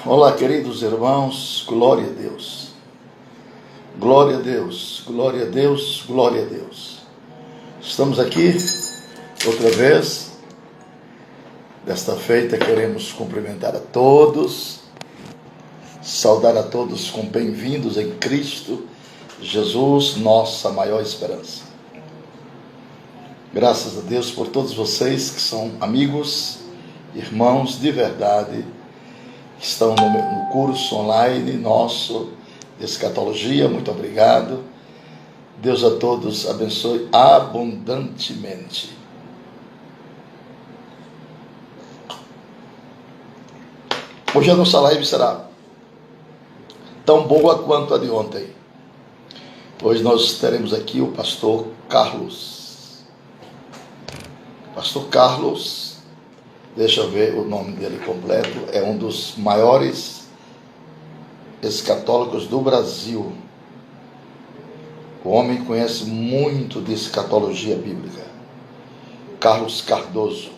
Olá, queridos irmãos, glória a Deus, glória a Deus, glória a Deus, glória a Deus. Estamos aqui outra vez. Desta feita queremos cumprimentar a todos, saudar a todos com bem-vindos em Cristo Jesus, nossa maior esperança. Graças a Deus por todos vocês que são amigos, irmãos de verdade, que estão no curso online nosso de escatologia. Muito obrigado. Deus a todos abençoe abundantemente. Hoje a nossa live será tão boa quanto a de ontem. Hoje nós teremos aqui o pastor Carlos. Pastor Carlos, deixa eu ver o nome dele completo, é um dos maiores escatólogos do Brasil. O homem conhece muito de escatologia bíblica. Carlos Cardoso.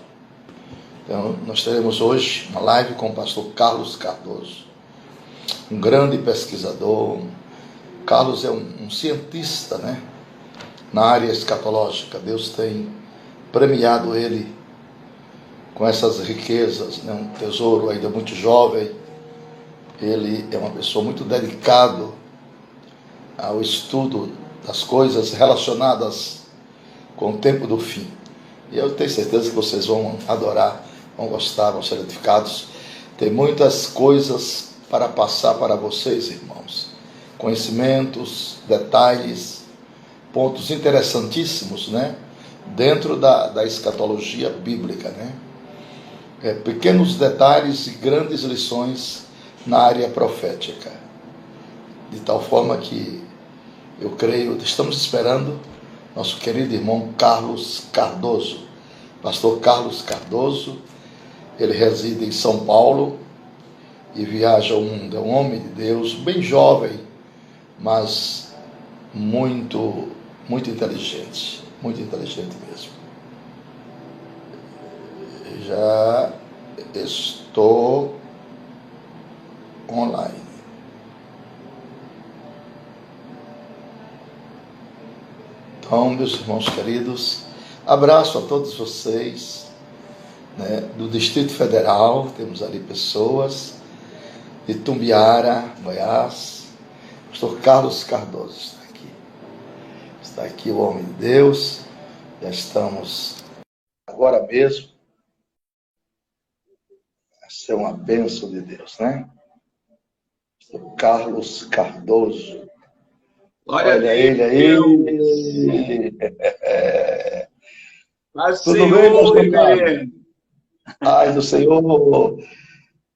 Então, nós teremos hoje uma live com o pastor Carlos Cardoso, um grande pesquisador. Carlos é um cientista, né? Na área escatológica. Deus tem premiado ele com essas riquezas, né? Um tesouro ainda muito jovem. Ele é uma pessoa muito dedicada ao estudo das coisas relacionadas com o tempo do fim. E eu tenho certeza que vocês vão adorar, vão gostar, vão ser edificados. Tem muitas coisas para passar para vocês, irmãos. Conhecimentos, detalhes, pontos interessantíssimos, né? Dentro da escatologia bíblica, né? Pequenos detalhes e grandes lições na área profética. De tal forma que eu creio, estamos esperando nosso querido irmão Carlos Cardoso, pastor Carlos Cardoso. Ele reside em São Paulo e viaja ao mundo. É um homem de Deus, bem jovem, mas muito inteligente mesmo. Já estou online. Então, meus irmãos queridos, abraço a todos vocês, né, do Distrito Federal. Temos ali pessoas de Tumbiara, Goiás. Pastor Carlos Cardoso está aqui. Está aqui o homem de Deus. Já estamos agora mesmo. Vai ser uma bênção de Deus, né? Pastor Carlos Cardoso. Olha ele aí. Tudo bem, pastor Carlos? Ai, do Senhor.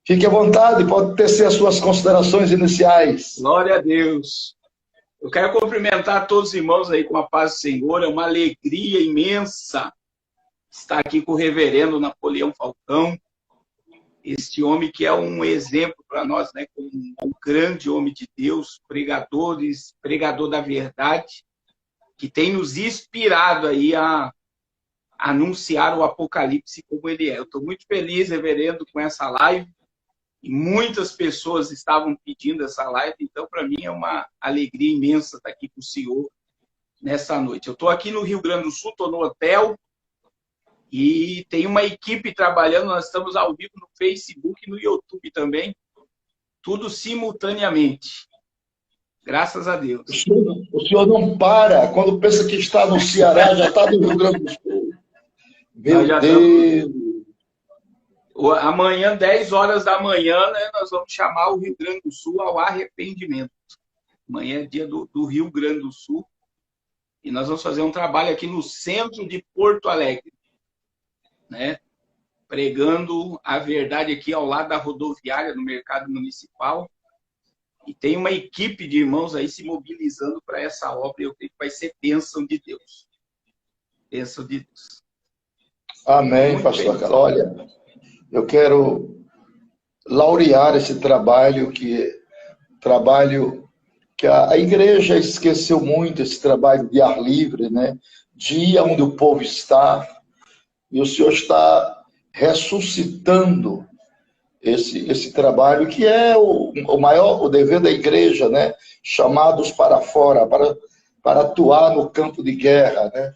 Fique à vontade, pode tecer as suas considerações iniciais. Glória a Deus. Eu quero cumprimentar todos os irmãos aí com a paz do Senhor. É uma alegria imensa estar aqui com o reverendo Napoleão Falcão, este homem que é um exemplo para nós, né? Como um grande homem de Deus, pregador da verdade, que tem nos inspirado aí a anunciar o Apocalipse como ele é. Eu estou muito feliz, reverendo, com essa live. E muitas pessoas estavam pedindo essa live, então para mim é uma alegria imensa estar aqui com o senhor nessa noite. Eu estou aqui no Rio Grande do Sul, estou no hotel e tem uma equipe trabalhando. Nós estamos ao vivo no Facebook e no YouTube também, tudo simultaneamente. Graças a Deus. O senhor não para, quando pensa que está no Ceará, já está no Rio Grande do Sul. Meu Deus! Amanhã, 10 horas da manhã, né, nós vamos chamar o Rio Grande do Sul ao arrependimento. Amanhã é dia do Rio Grande do Sul. E nós vamos fazer um trabalho aqui no centro de Porto Alegre, né? Pregando a verdade aqui ao lado da rodoviária, no mercado municipal. E tem uma equipe de irmãos aí se mobilizando para essa obra. Eu creio que vai ser bênção de Deus. Bênção de Deus. Amém, muito pastor Carlos. Olha, eu quero laurear esse trabalho que a igreja esqueceu muito, esse trabalho de ar livre, né? Dia onde o povo está, e o Senhor está ressuscitando esse trabalho que é o maior, o dever da igreja, né? Chamados para fora, para atuar no campo de guerra, né?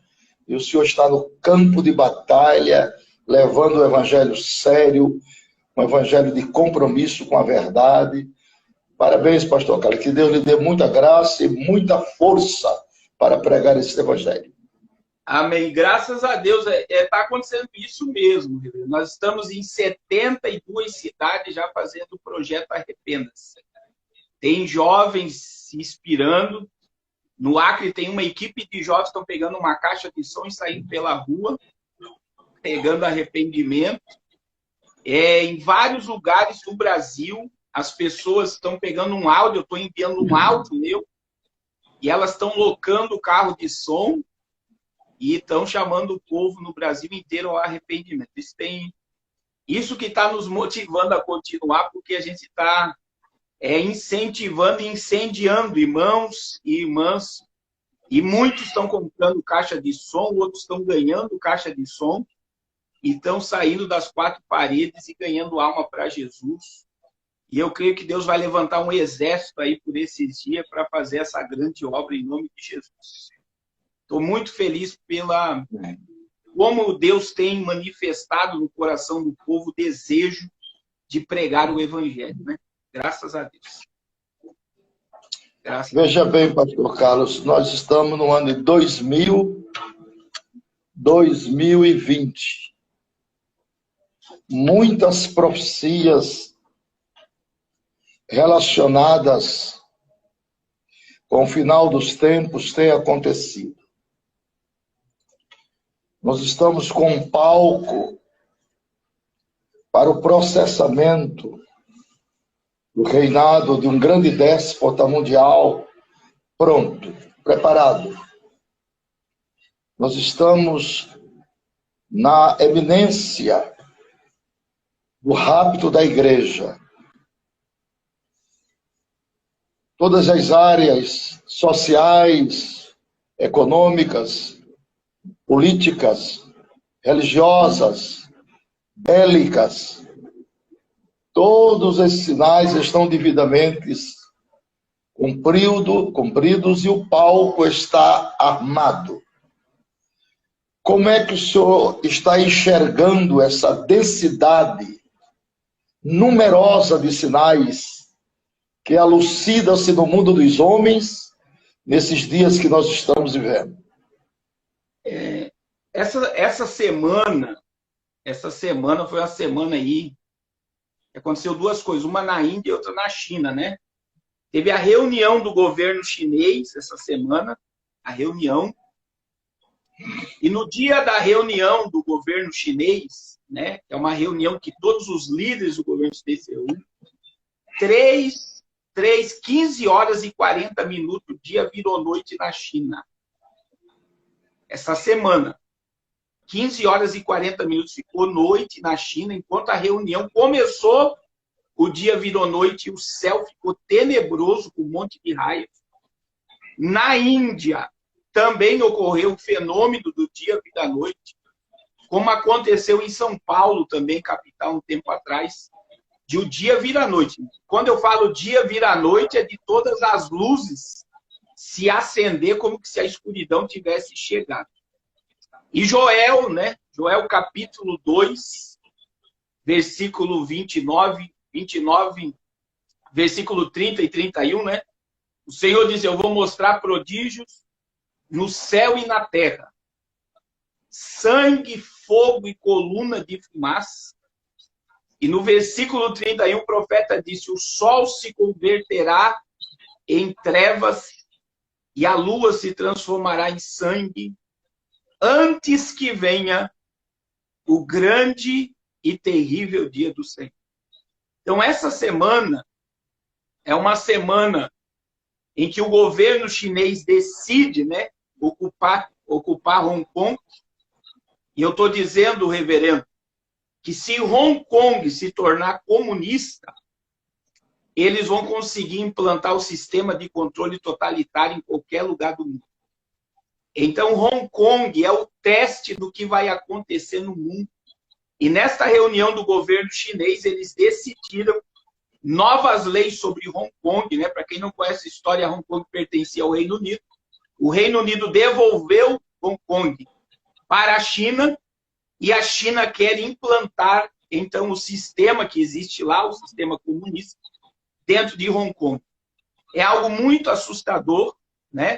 E o senhor está no campo de batalha, levando o evangelho sério, um evangelho de compromisso com a verdade. Parabéns, pastor Carlos, que Deus lhe dê muita graça e muita força para pregar esse evangelho. Amém. Graças a Deus, está acontecendo isso mesmo, reverendo. Nós estamos em 72 cidades já fazendo o projeto Arrependa-se. Tem jovens se inspirando. No Acre tem uma equipe de jovens que estão pegando uma caixa de som e saindo pela rua, pegando arrependimento. Em vários lugares do Brasil, as pessoas estão pegando um áudio, eu estou enviando um áudio meu, e elas estão locando o carro de som e estão chamando o povo no Brasil inteiro ao arrependimento. Isso que está nos motivando a continuar, porque a gente está incentivando e incendiando irmãos e irmãs, e muitos estão comprando caixa de som, outros estão ganhando caixa de som, e estão saindo das quatro paredes e ganhando alma para Jesus. E eu creio que Deus vai levantar um exército aí por esses dias para fazer essa grande obra em nome de Jesus. Estou muito feliz como Deus tem manifestado no coração do povo o desejo de pregar o evangelho, né? Graças a Deus. Veja bem, pastor Carlos, nós estamos no ano de 2020. Muitas profecias relacionadas com o final dos tempos têm acontecido. Nós estamos com um palco para o processamento do reinado de um grande déspota mundial pronto, preparado. Nós estamos na eminência do rapto da igreja. Todas as áreas sociais, econômicas, políticas, religiosas, bélicas, todos esses sinais estão devidamente cumpridos e o palco está armado. Como é que o senhor está enxergando essa densidade numerosa de sinais que elucida-se no mundo dos homens nesses dias que nós estamos vivendo? Essa semana foi uma semana aí que aconteceu duas coisas, uma na Índia e outra na China, né? Teve a reunião do governo chinês essa semana, e no dia da reunião do governo chinês, né, é uma reunião que todos os líderes do governo chinês se reúnem, 15 horas e 40 minutos, o dia virou noite na China. Essa semana, 15 horas e 40 minutos ficou noite na China, enquanto a reunião começou, o dia virou noite e o céu ficou tenebroso com um monte de raios. Na Índia, também ocorreu o fenômeno do dia vira noite, como aconteceu em São Paulo também, capital, um tempo atrás, de o dia vira noite. Quando eu falo dia vira noite, é de todas as luzes se acender como se a escuridão tivesse chegado. E Joel, né? Joel capítulo 2, versículo 29, versículo 30 e 31, né? O Senhor diz, eu vou mostrar prodígios no céu e na terra. Sangue, fogo e coluna de fumaça. E no versículo 31, o profeta disse, o sol se converterá em trevas e a lua se transformará em sangue, antes que venha o grande e terrível dia do Senhor. Então, essa semana é uma semana em que o governo chinês decide, né, ocupar Hong Kong. E eu estou dizendo, reverendo, que se Hong Kong se tornar comunista, eles vão conseguir implantar o sistema de controle totalitário em qualquer lugar do mundo. Então, Hong Kong é o teste do que vai acontecer no mundo. E nesta reunião do governo chinês, eles decidiram novas leis sobre Hong Kong, né? Para quem não conhece a história, Hong Kong pertencia ao Reino Unido. O Reino Unido devolveu Hong Kong para a China e a China quer implantar, então, o sistema que existe lá, o sistema comunista, dentro de Hong Kong. É algo muito assustador, né?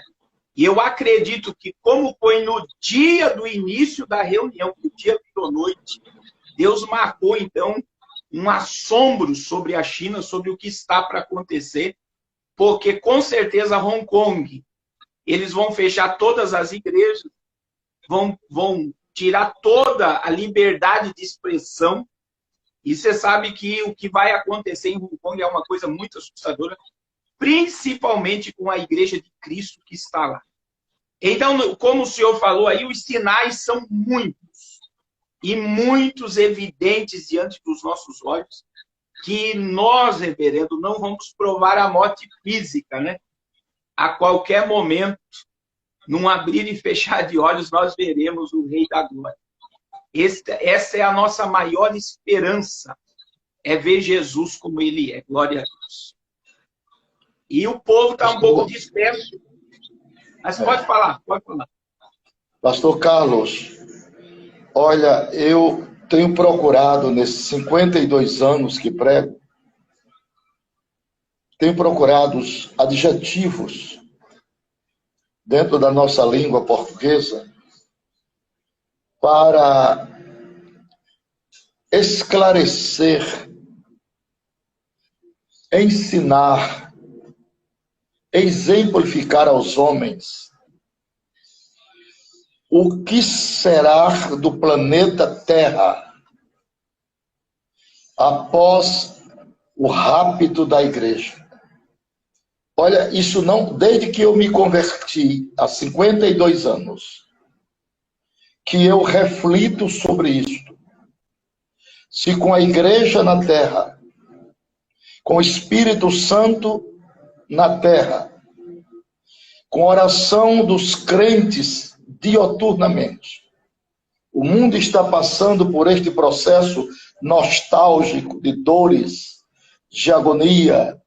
E eu acredito que, como foi no dia do início da reunião, no dia da noite, Deus marcou, então, um assombro sobre a China, sobre o que está para acontecer, porque, com certeza, Hong Kong, eles vão fechar todas as igrejas, vão tirar toda a liberdade de expressão, e você sabe que o que vai acontecer em Hong Kong é uma coisa muito assustadora, principalmente com a Igreja de Cristo que está lá. Então, como o senhor falou aí, os sinais são muitos, e muitos evidentes diante dos nossos olhos, que nós, reverendo, não vamos provar a morte física, né? A qualquer momento, num abrir e fechar de olhos, nós veremos o Rei da Glória. Essa é a nossa maior esperança, é ver Jesus como Ele é. Glória a Deus. E o povo está um pouco disperso. Mas pode falar, pode falar. Pastor Carlos, olha, eu tenho procurado, nesses 52 anos que prego, tenho procurado os adjetivos dentro da nossa língua portuguesa para esclarecer, ensinar, exemplificar aos homens o que será do planeta Terra após o rapto da igreja. Olha, isso não, desde que eu me converti há 52 anos, que eu reflito sobre isso. Se com a igreja na terra, com o Espírito Santo na terra, com a oração dos crentes dioturnamente, o mundo está passando por este processo nostálgico de dores, de agonia,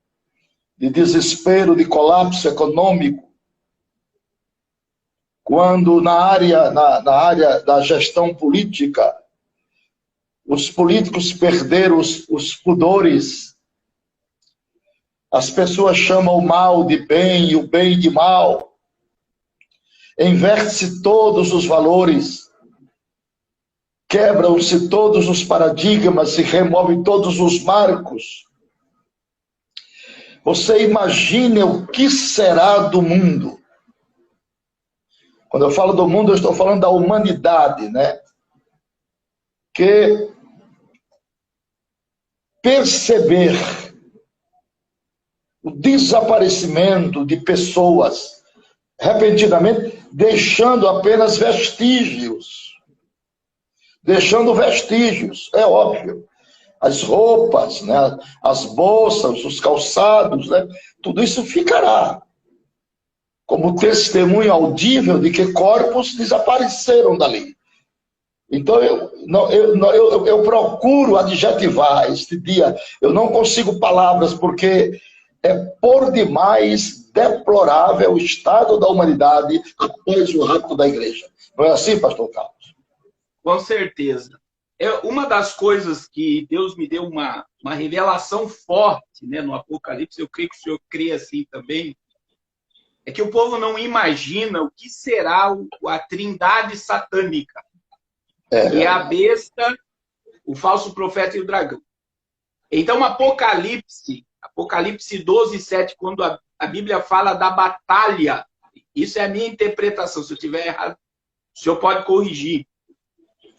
de desespero, de colapso econômico, quando na área da gestão política, os políticos perderam os pudores, as pessoas chamam o mal de bem e o bem de mal, inverte-se todos os valores, quebram-se todos os paradigmas, se removem todos os marcos. Você imagine o que será do mundo. Quando eu falo do mundo, eu estou falando da humanidade, né? Que perceber o desaparecimento de pessoas repentinamente, deixando apenas vestígios. Deixando vestígios, é óbvio. As roupas, né? As bolsas, os calçados, né? Tudo isso ficará como testemunho audível de que corpos desapareceram dali. Então, eu procuro adjetivar este dia. Eu não consigo palavras, porque é por demais deplorável o estado da humanidade após o rapto da igreja. Não é assim, pastor Carlos? Com certeza. Uma das coisas que Deus me deu uma revelação forte, né, no Apocalipse, eu creio que o senhor crê assim também, é que o povo não imagina o que será a trindade satânica, que é a besta, o falso profeta e o dragão. Então, Apocalipse 12:7, quando a Bíblia fala da batalha, isso é a minha interpretação, se eu estiver errado, o senhor pode corrigir.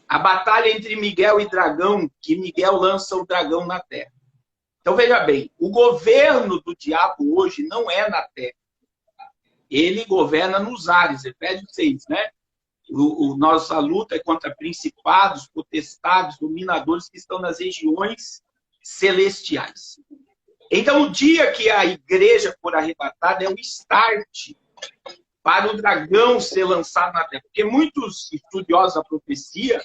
A batalha entre Miguel e dragão, que Miguel lança o dragão na terra. Então, veja bem, o governo do diabo hoje não é na terra. Ele governa nos ares, Efésios 6, né? Nossa luta é contra principados, potestades, dominadores que estão nas regiões celestiais. Então, o dia que a igreja for arrebatada é o start para o dragão ser lançado na terra. Porque muitos estudiosos da profecia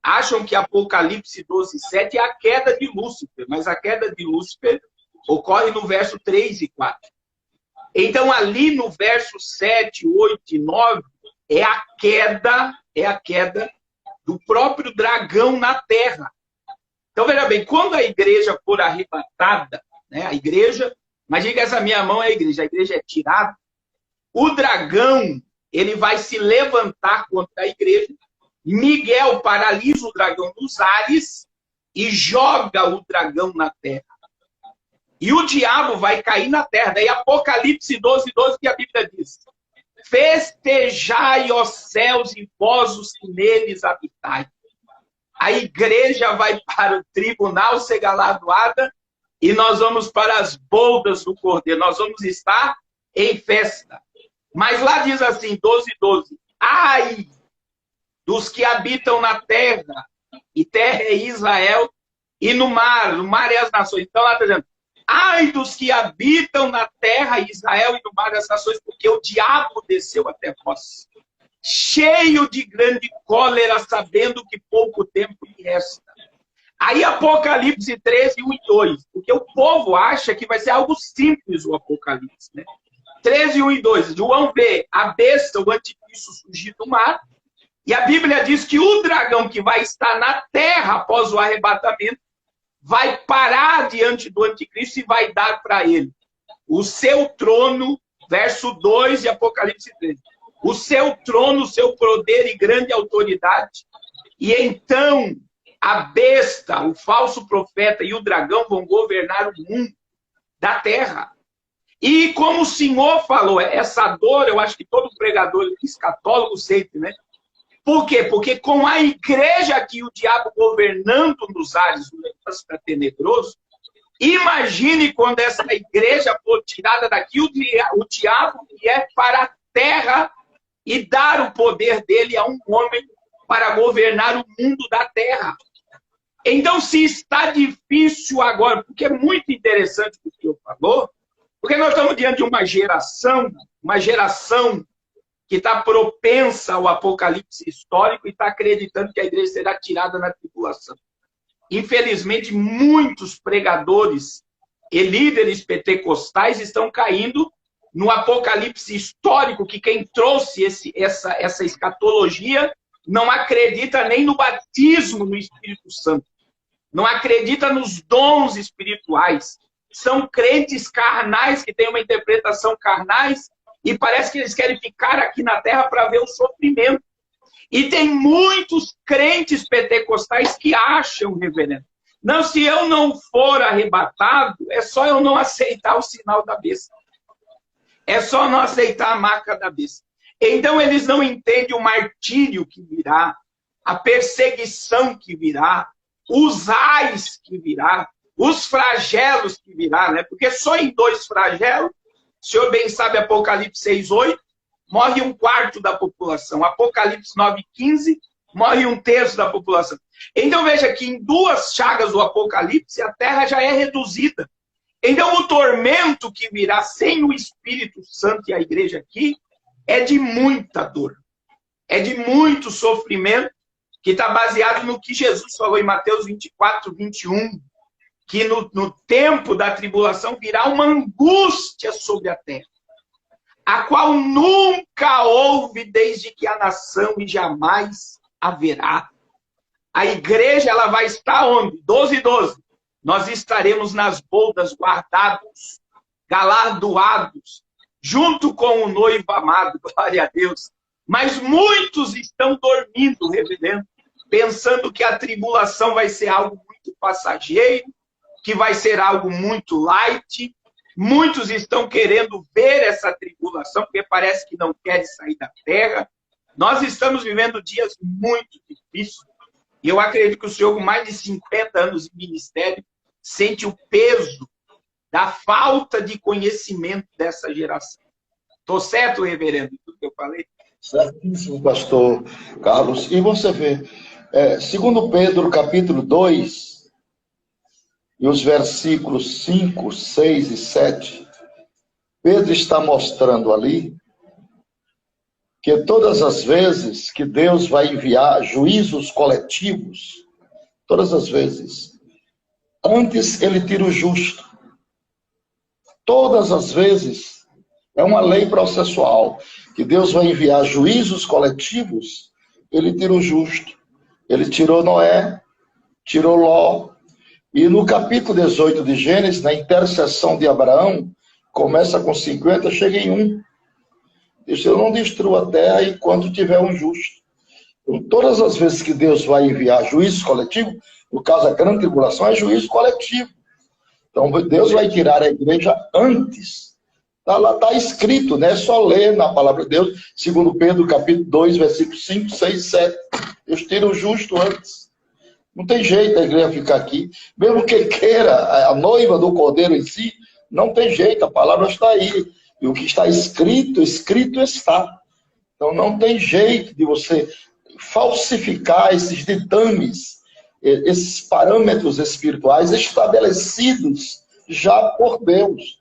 acham que Apocalipse 12:7 é a queda de Lúcifer, mas a queda de Lúcifer ocorre no verso 3 e 4. Então, ali no verso 7, 8 e 9, é a queda do próprio dragão na terra. Então, veja bem, quando a igreja for arrebatada, né, a igreja, imagina que essa minha mão é a igreja é tirada, o dragão, ele vai se levantar contra a igreja, Miguel paralisa o dragão nos ares e joga o dragão na terra. E o diabo vai cair na terra. Daí Apocalipse 12:12, que a Bíblia diz: festejai, ó céus, e vós os que neles habitai. A igreja vai para o tribunal ser galardoada e nós vamos para as bodas do Cordeiro. Nós vamos estar em festa. Mas lá diz assim, 12:12, ai dos que habitam na terra, e terra é Israel, e no mar é as nações. Então lá está dizendo, ai dos que habitam na terra, Israel, e no mar as nações, porque o diabo desceu até vós, cheio de grande cólera, sabendo que pouco tempo lhe resta. Aí Apocalipse 13, 1 e 2, porque o povo acha que vai ser algo simples o Apocalipse, né? 13, 1 e 2, João vê a besta, o anticristo, surgir do mar, e a Bíblia diz que o dragão que vai estar na terra após o arrebatamento vai parar diante do anticristo e vai dar para ele o seu trono, verso 2 de Apocalipse 13. O seu trono, o seu poder e grande autoridade. E então a besta, o falso profeta e o dragão vão governar o mundo da terra. E como o Senhor falou, essa dor, eu acho que todo pregador escatólogo sente, né? Por quê? Porque com a igreja aqui, o diabo governando nos ares, o negócio está tenebroso. Imagine quando essa igreja for tirada daqui, o diabo vier para a terra e dar o poder dele a um homem para governar o mundo da terra. Então, se está difícil agora, porque é muito interessante o que o senhor falou, porque nós estamos diante de uma geração que está propensa ao apocalipse histórico e está acreditando que a igreja será tirada na tribulação. Infelizmente, muitos pregadores e líderes pentecostais estão caindo no apocalipse histórico, que quem trouxe essa escatologia não acredita nem no batismo no Espírito Santo, não acredita nos dons espirituais. São crentes carnais que têm uma interpretação carnais e parece que eles querem ficar aqui na terra para ver o sofrimento. E tem muitos crentes pentecostais que acham, reverendo, não, se eu não for arrebatado, é só eu não aceitar o sinal da besta. É só não aceitar a marca da besta. Então eles não entendem o martírio que virá, a perseguição que virá, os ais que virá, os flagelos que virá, né? Porque só em 2 flagelos, o senhor bem sabe, Apocalipse 6:8, morre 1/4 da população. Apocalipse 9:15, morre 1/3 da população. Então veja que em 2 chagas do Apocalipse, a terra já é reduzida. Então o tormento que virá sem o Espírito Santo e a igreja aqui é de muita dor. É de muito sofrimento, que está baseado no que Jesus falou em Mateus 24, 21, que no tempo da tribulação virá uma angústia sobre a terra, a qual nunca houve desde que a nação e jamais haverá. A igreja, ela vai estar onde? 12:12. Nós estaremos nas bodas guardados, galardoados, junto com o noivo amado, glória a Deus. Mas muitos estão dormindo, reverendo, pensando que a tribulação vai ser algo muito passageiro, que vai ser algo muito light. Muitos estão querendo ver essa tribulação, porque parece que não querem sair da terra. Nós estamos vivendo dias muito difíceis. E eu acredito que o senhor, com mais de 50 anos de ministério, sente o peso da falta de conhecimento dessa geração. Estou certo, reverendo, tudo que eu falei? Certíssimo, pastor Carlos. E você vê, segundo Pedro, capítulo 2, e os versículos 5, 6 e 7, Pedro está mostrando ali que todas as vezes que Deus vai enviar juízos coletivos, todas as vezes, antes ele tira o justo. Todas as vezes, é uma lei processual, que Deus vai enviar juízos coletivos, ele tira o justo. Ele tirou Noé, tirou Ló, e no capítulo 18 de Gênesis, na intercessão de Abraão, começa com 50, chega em 1. Diz, eu não destruo a terra enquanto tiver um justo. Então, todas as vezes que Deus vai enviar juízo coletivo, no caso da grande tribulação, é juízo coletivo. Então, Deus vai tirar a igreja antes. Lá está escrito, né? É só ler na palavra de Deus, segundo Pedro, capítulo 2, versículos 5, 6 e 7. Deus tira o justo antes. Não tem jeito a igreja ficar aqui. Mesmo que queira, a noiva do Cordeiro em si, não tem jeito, a palavra está aí. E o que está escrito, escrito está. Então não tem jeito de você falsificar esses ditames, esses parâmetros espirituais estabelecidos já por Deus.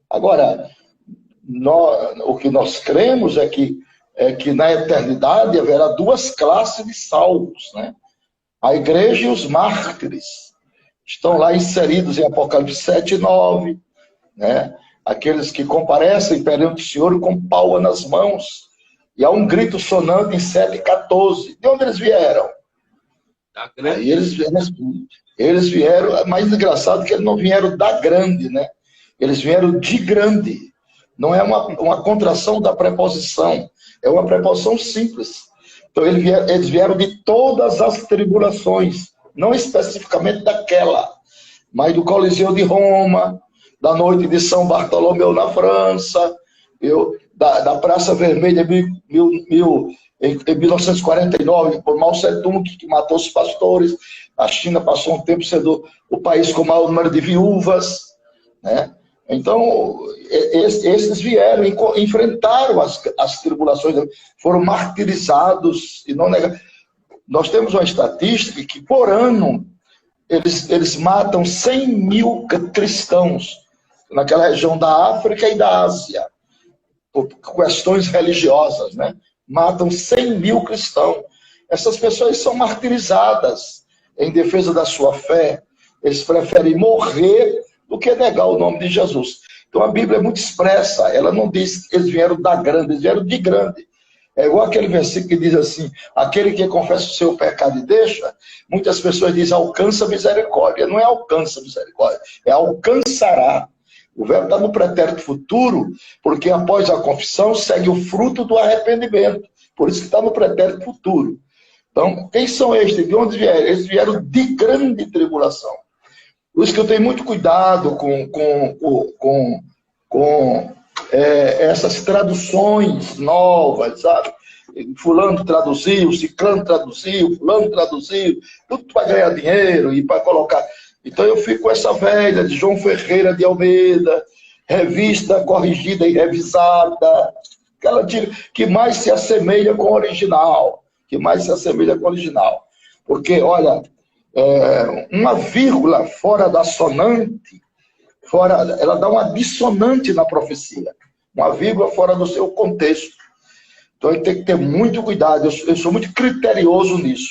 Agora, o que nós cremos é que na eternidade haverá duas classes de salvos, né? A igreja e os mártires estão lá inseridos em Apocalipse 7 e 9, né? Aqueles que comparecem perante o Senhor com palma nas mãos. E há um grito sonante em 7 e 14. De onde eles vieram? Aí eles vieram, é mais engraçado que eles não vieram da grande, né? Eles vieram de grande. Não é uma contração da preposição, é uma preposição simples. Então eles vieram de todas as tribulações, não especificamente daquela, mas do Coliseu de Roma, da noite de São Bartolomeu na França, da Praça Vermelha em 1949, por Mao Tse-tung, que matou os pastores. A China passou um tempo sendo o país com o maior número de viúvas, né? Então, esses vieram, enfrentaram as tribulações, foram martirizados e não negaram. Nós temos uma estatística que, por ano, eles matam 100 mil cristãos naquela região da África e da Ásia, por questões religiosas, né? Matam 100 mil cristãos. Essas pessoas são martirizadas em defesa da sua fé. Eles preferem morrer do que negar o nome de Jesus. Então a Bíblia é muito expressa. Ela não diz que eles vieram da grande, eles vieram de grande. É igual aquele versículo que diz assim: aquele que confessa o seu pecado e deixa, muitas pessoas dizem alcança misericórdia. Não é alcança misericórdia, é alcançará. O verbo está no pretérito futuro, porque após a confissão segue o fruto do arrependimento. Por isso que está no pretérito futuro. Então, quem são estes? De onde vieram? Eles vieram de grande tribulação. Por isso que eu tenho muito cuidado com essas traduções novas, sabe? Fulano traduziu, ciclano traduziu, fulano traduziu, tudo para ganhar dinheiro e para colocar. Então eu fico com essa velha de João Ferreira de Almeida, revista corrigida e revisada, aquela que mais se assemelha com o original, Porque, olha, uma vírgula fora da sonante, ela dá uma dissonante na profecia, uma vírgula fora do seu contexto. Então a gente tem que ter muito cuidado, eu sou muito criterioso nisso.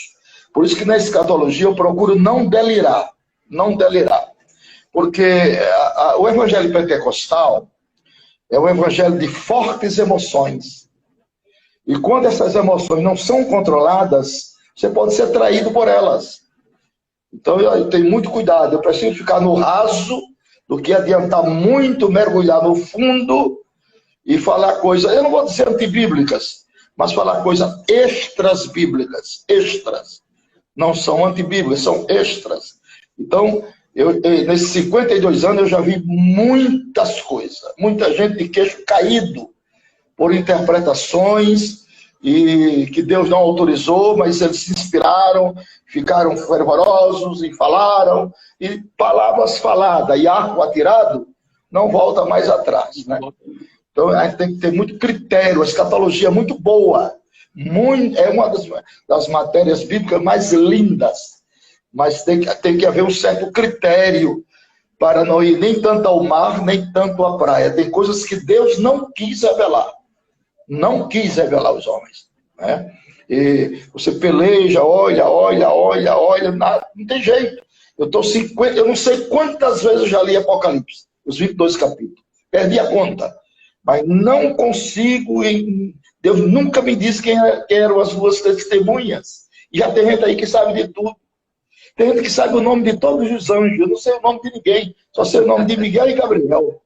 Por isso que na escatologia eu procuro não delirar. Porque o evangelho pentecostal é um evangelho de fortes emoções. E quando essas emoções não são controladas, você pode ser traído por elas. Então eu tenho muito cuidado, eu preciso ficar no raso do que adiantar muito mergulhar no fundo e falar coisas, eu não vou dizer antibíblicas, mas falar coisas extras bíblicas, extras. Não são antibíblicas, são extras. Então, nesses 52 anos eu já vi muitas coisas, muita gente de queixo caído por interpretações e que Deus não autorizou, mas eles se inspiraram, ficaram fervorosos e falaram, e palavras faladas e arco atirado não volta mais atrás, né? Então a gente tem que ter muito critério, a escatologia é muito boa, é uma das matérias bíblicas mais lindas, mas tem que haver um certo critério para não ir nem tanto ao mar, nem tanto à praia. Tem coisas que Deus não quis revelar. não quis revelar aos homens, né? E você peleja, olha, nada, não tem jeito. Eu não sei quantas vezes eu já li Apocalipse, os 22 capítulos. Perdi a conta. Mas não consigo. Deus nunca me disse quem eram as duas testemunhas. E já tem gente aí que sabe de tudo. Tem gente que sabe o nome de todos os anjos. Eu não sei o nome de ninguém. Só sei o nome de Miguel e Gabriel.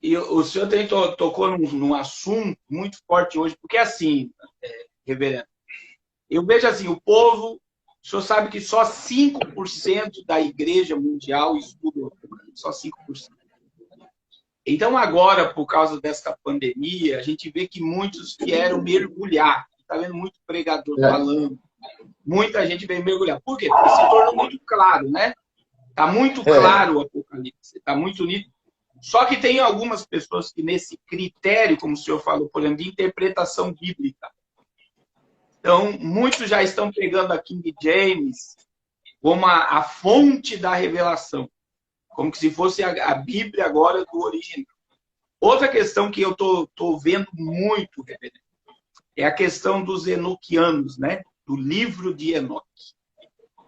E o senhor tocou num assunto muito forte hoje, porque assim, reverendo, eu vejo assim, o povo, o senhor sabe que só 5% da igreja mundial estuda, só 5%. Então agora, por causa desta pandemia, a gente vê que muitos vieram mergulhar. Está vendo muito pregador falando, muita gente veio mergulhar. Por quê? Porque se tornou muito claro, né? Está muito claro o Apocalipse, está muito nítido. Só que tem algumas pessoas que nesse critério, como o senhor falou, por exemplo, de interpretação bíblica. Então, muitos já estão pegando a King James como a fonte da revelação. Como que se fosse a Bíblia agora do original. Outra questão que eu tô vendo muito, reverendo, é a questão dos enoquianos, né? Do livro de Enoque.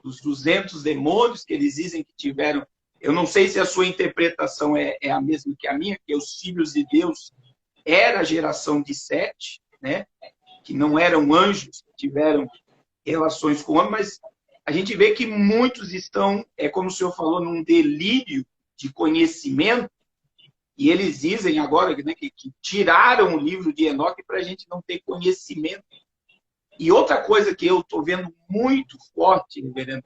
Dos 200 demônios que eles dizem que tiveram. Eu não sei se a sua interpretação é a mesma que a minha, que os filhos de Deus era a geração de Sete, né? Que não eram anjos, que tiveram relações com o homem, mas a gente vê que muitos estão, como o senhor falou, num delírio de conhecimento, e eles dizem agora, né, que tiraram o livro de Enoque para a gente não ter conhecimento. E outra coisa que eu estou vendo muito forte, reverendo,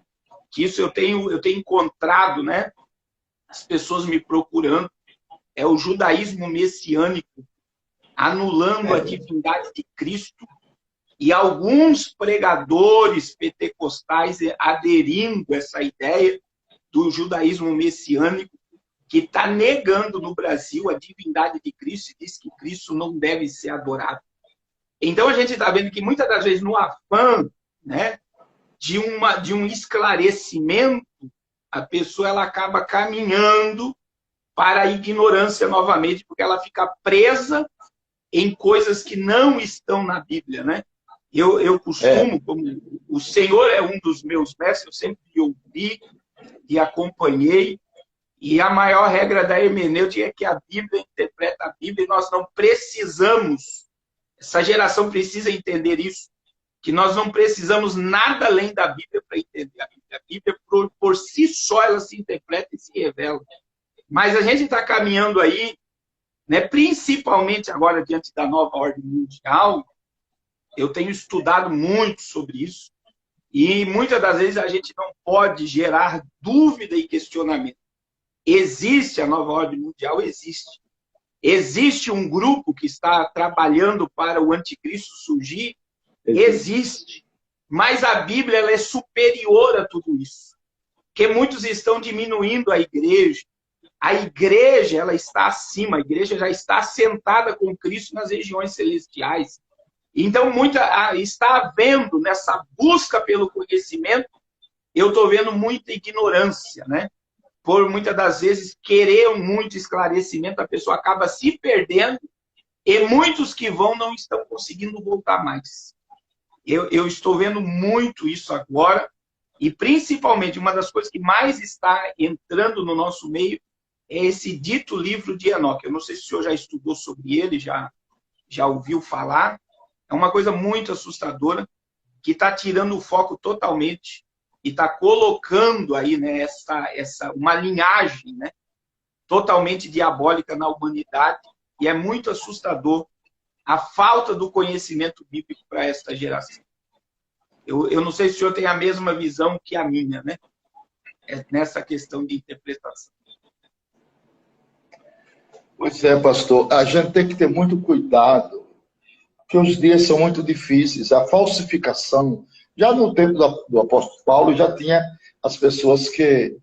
que isso eu tenho encontrado, né, as pessoas me procurando, é o judaísmo messiânico, anulando a divindade de Cristo, e alguns pregadores pentecostais aderindo a essa ideia do judaísmo messiânico, que está negando no Brasil a divindade de Cristo e diz que Cristo não deve ser adorado. Então a gente está vendo que muitas das vezes no afã, né, de um esclarecimento, a pessoa ela acaba caminhando para a ignorância novamente, porque ela fica presa em coisas que não estão na Bíblia, né? Eu costumo, como o Senhor é um dos meus mestres, eu sempre ouvi e acompanhei, e a maior regra da hermenêutica é que a Bíblia interpreta a Bíblia, e nós não precisamos, essa geração precisa entender isso, que nós não precisamos nada além da Bíblia para entender a Bíblia. A Bíblia, por si só, ela se interpreta e se revela. Mas a gente está caminhando aí, né, principalmente agora diante da nova ordem mundial. Eu tenho estudado muito sobre isso, e muitas das vezes a gente não pode gerar dúvida e questionamento. Existe a nova ordem mundial? Existe. Existe um grupo que está trabalhando para o anticristo surgir? Existe. Mas a Bíblia ela é superior a tudo isso. Porque muitos estão diminuindo a igreja. A igreja ela está acima, a igreja já está sentada com Cristo nas regiões celestiais. Então, está havendo nessa busca pelo conhecimento, eu estou vendo muita ignorância, né? Por muitas das vezes querer muito esclarecimento, a pessoa acaba se perdendo, e muitos que vão não estão conseguindo voltar mais. Eu estou vendo muito isso agora, e principalmente uma das coisas que mais está entrando no nosso meio é esse dito livro de Enoque. Eu não sei se o senhor já estudou sobre ele, já ouviu falar. É uma coisa muito assustadora, que está tirando o foco totalmente e está colocando aí, né, uma linhagem, né, totalmente diabólica na humanidade, e é muito assustador a falta do conhecimento bíblico para esta geração. Eu não sei se o senhor tem a mesma visão que a minha, né, nessa questão de interpretação. Pois é, pastor, a gente tem que ter muito cuidado, porque os dias são muito difíceis. A falsificação, já no tempo do apóstolo Paulo, já tinha as pessoas que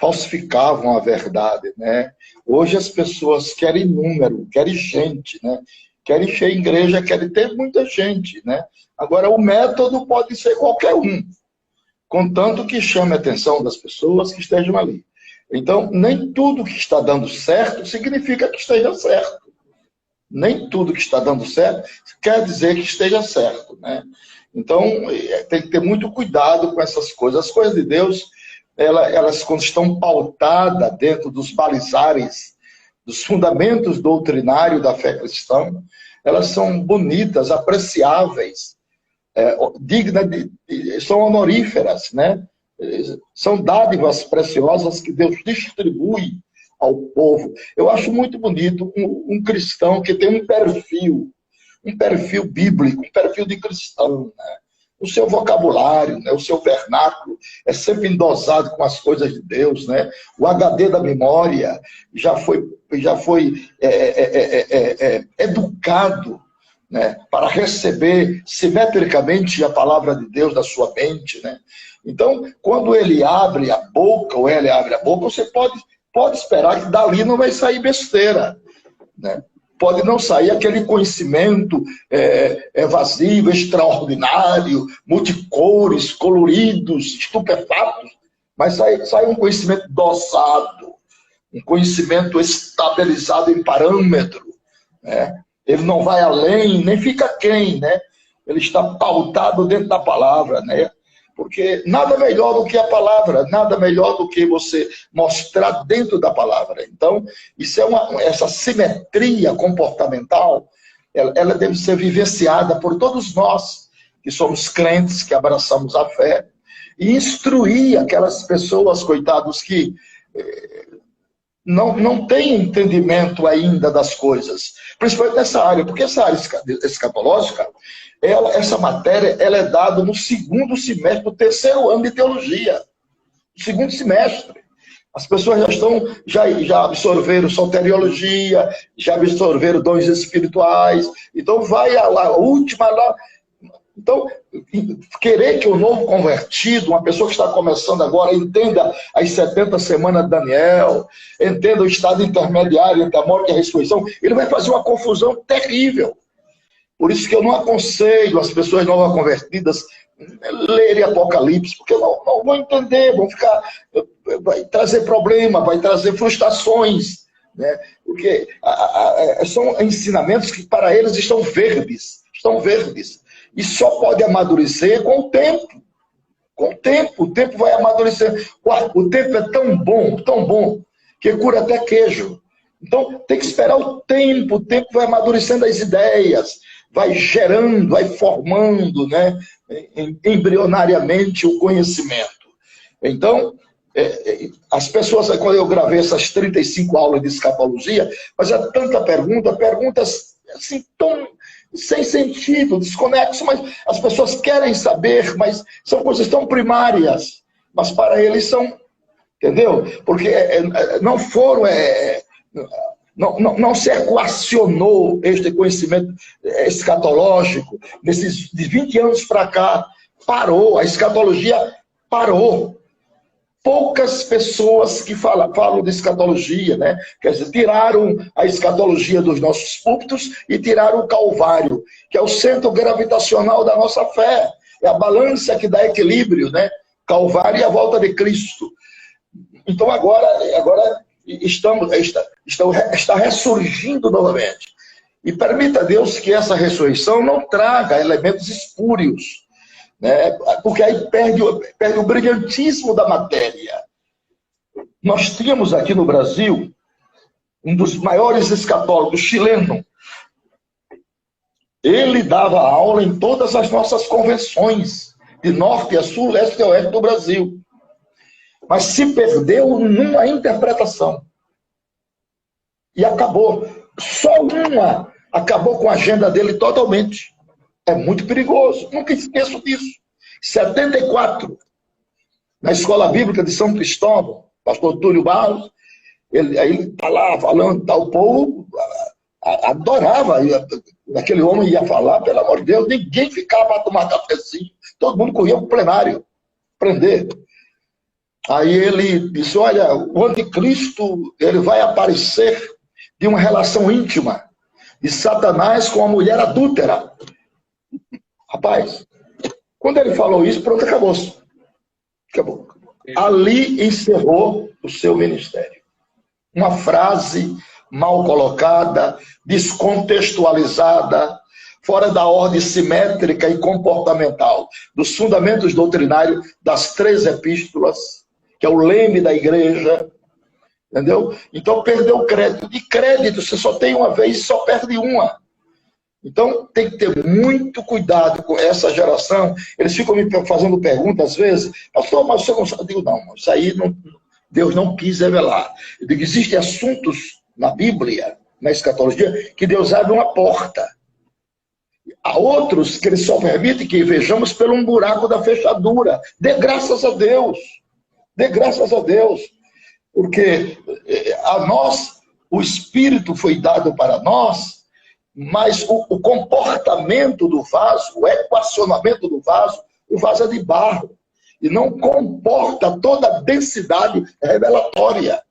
falsificavam a verdade, né? Hoje as pessoas querem número, querem gente, né? Querem encher igreja, querem ter muita gente, né? Agora, o método pode ser qualquer um, contanto que chame a atenção das pessoas que estejam ali. Então, nem tudo que está dando certo significa que esteja certo. Nem tudo que está dando certo quer dizer que esteja certo, né? Então, tem que ter muito cuidado com essas coisas. As coisas de Deus, elas quando estão pautadas dentro dos balizares, dos fundamentos doutrinários da fé cristã, elas são bonitas, apreciáveis, dignas são honoríferas, né? São dádivas preciosas que Deus distribui ao povo. Eu acho muito bonito um cristão que tem um perfil bíblico, um perfil de cristão, né? O seu vocabulário, né? O seu vernáculo é sempre endosado com as coisas de Deus, né? O HD da memória já foi educado, né? Para receber simetricamente a palavra de Deus da sua mente, né? Então, quando ele abre a boca, ou ela abre a boca, você pode esperar que dali não vai sair besteira, né? Pode não sair aquele conhecimento evasivo, extraordinário, multicores, coloridos, estupefatos, mas sai um conhecimento dosado, um conhecimento estabilizado em parâmetro, né? Ele não vai além, nem fica aquém, né? Ele está pautado dentro da palavra, né? Porque nada melhor do que a palavra, nada melhor do que você mostrar dentro da palavra. Então, isso essa simetria comportamental, ela deve ser vivenciada por todos nós que somos crentes, que abraçamos a fé, e instruir aquelas pessoas, coitados, que não têm entendimento ainda das coisas, principalmente nessa área, porque essa área escatológica, essa matéria ela é dada no segundo semestre do terceiro ano de teologia. No segundo semestre. As pessoas já absorveram soteriologia, já absorveram dons espirituais. Então vai a última lá. Então, querer que o novo convertido, uma pessoa que está começando agora, entenda as 70 semanas de Daniel, entenda o estado intermediário entre a morte e a ressurreição, ele vai fazer uma confusão terrível. Por isso que eu não aconselho as pessoas novas convertidas lerem Apocalipse, porque não vão entender, vai trazer problema, vai trazer frustrações, né? Porque são ensinamentos que para eles estão verdes, e só pode amadurecer com o tempo. Com o tempo vai amadurecer. O tempo é tão bom, que cura até queijo. Então, tem que esperar o tempo vai amadurecendo as ideias, vai gerando, vai formando, né, embrionariamente o conhecimento. Então, as pessoas, quando eu gravei essas 35 aulas de escatologia, fazia tanta perguntas assim, tão sem sentido, desconexo, mas as pessoas querem saber, mas são coisas tão primárias, mas para eles são, entendeu? Porque não foram... Não se equacionou este conhecimento escatológico. Nesses de 20 anos para cá, parou, a escatologia parou. Poucas pessoas que falam de escatologia, né? Quer dizer, tiraram a escatologia dos nossos púlpitos e tiraram o Calvário, que é o centro gravitacional da nossa fé. É a balança que dá equilíbrio, né? Calvário e a volta de Cristo. Então agora está ressurgindo novamente. E permita a Deus que essa ressurreição não traga elementos espúrios, né? Porque aí perde o brilhantismo da matéria. Nós tínhamos aqui no Brasil um dos maiores escatólogos, chileno. Ele dava aula em todas as nossas convenções, de norte a sul, leste a oeste do Brasil. Mas se perdeu numa interpretação. E acabou. Só uma acabou com a agenda dele totalmente. É muito perigoso. Nunca esqueço disso. 74, na Escola Bíblica de São Cristóvão, pastor Túlio Barros, ele está lá falando, o povo adorava. Aquele homem ia falar, pelo amor de Deus, ninguém ficava para tomar cafezinho. Todo mundo corria para o plenário, aprender. Aí ele disse, olha, o anticristo ele vai aparecer de uma relação íntima de Satanás com a mulher adúltera. Rapaz, quando ele falou isso, pronto, acabou-se. Acabou. Ali encerrou o seu ministério. Uma frase mal colocada, descontextualizada, fora da ordem simétrica e comportamental dos fundamentos doutrinários das 3 epístolas, que é o leme da igreja, entendeu? Então perdeu o crédito. De crédito você só tem uma vez e só perde uma. Então tem que ter muito cuidado com essa geração. Eles ficam me fazendo perguntas às vezes, pastor, mas você não sabe? Eu digo, não, isso aí não, Deus não quis revelar. Eu digo, existem assuntos na Bíblia, na escatologia, que Deus abre uma porta. Há outros que ele só permite que vejamos pelo um buraco da fechadura. Dê graças a Deus. Dê graças a Deus. Porque a nós, o Espírito foi dado para nós, mas o comportamento do vaso, o equacionamento do vaso, o vaso é de barro. E não comporta toda a densidade revelatória.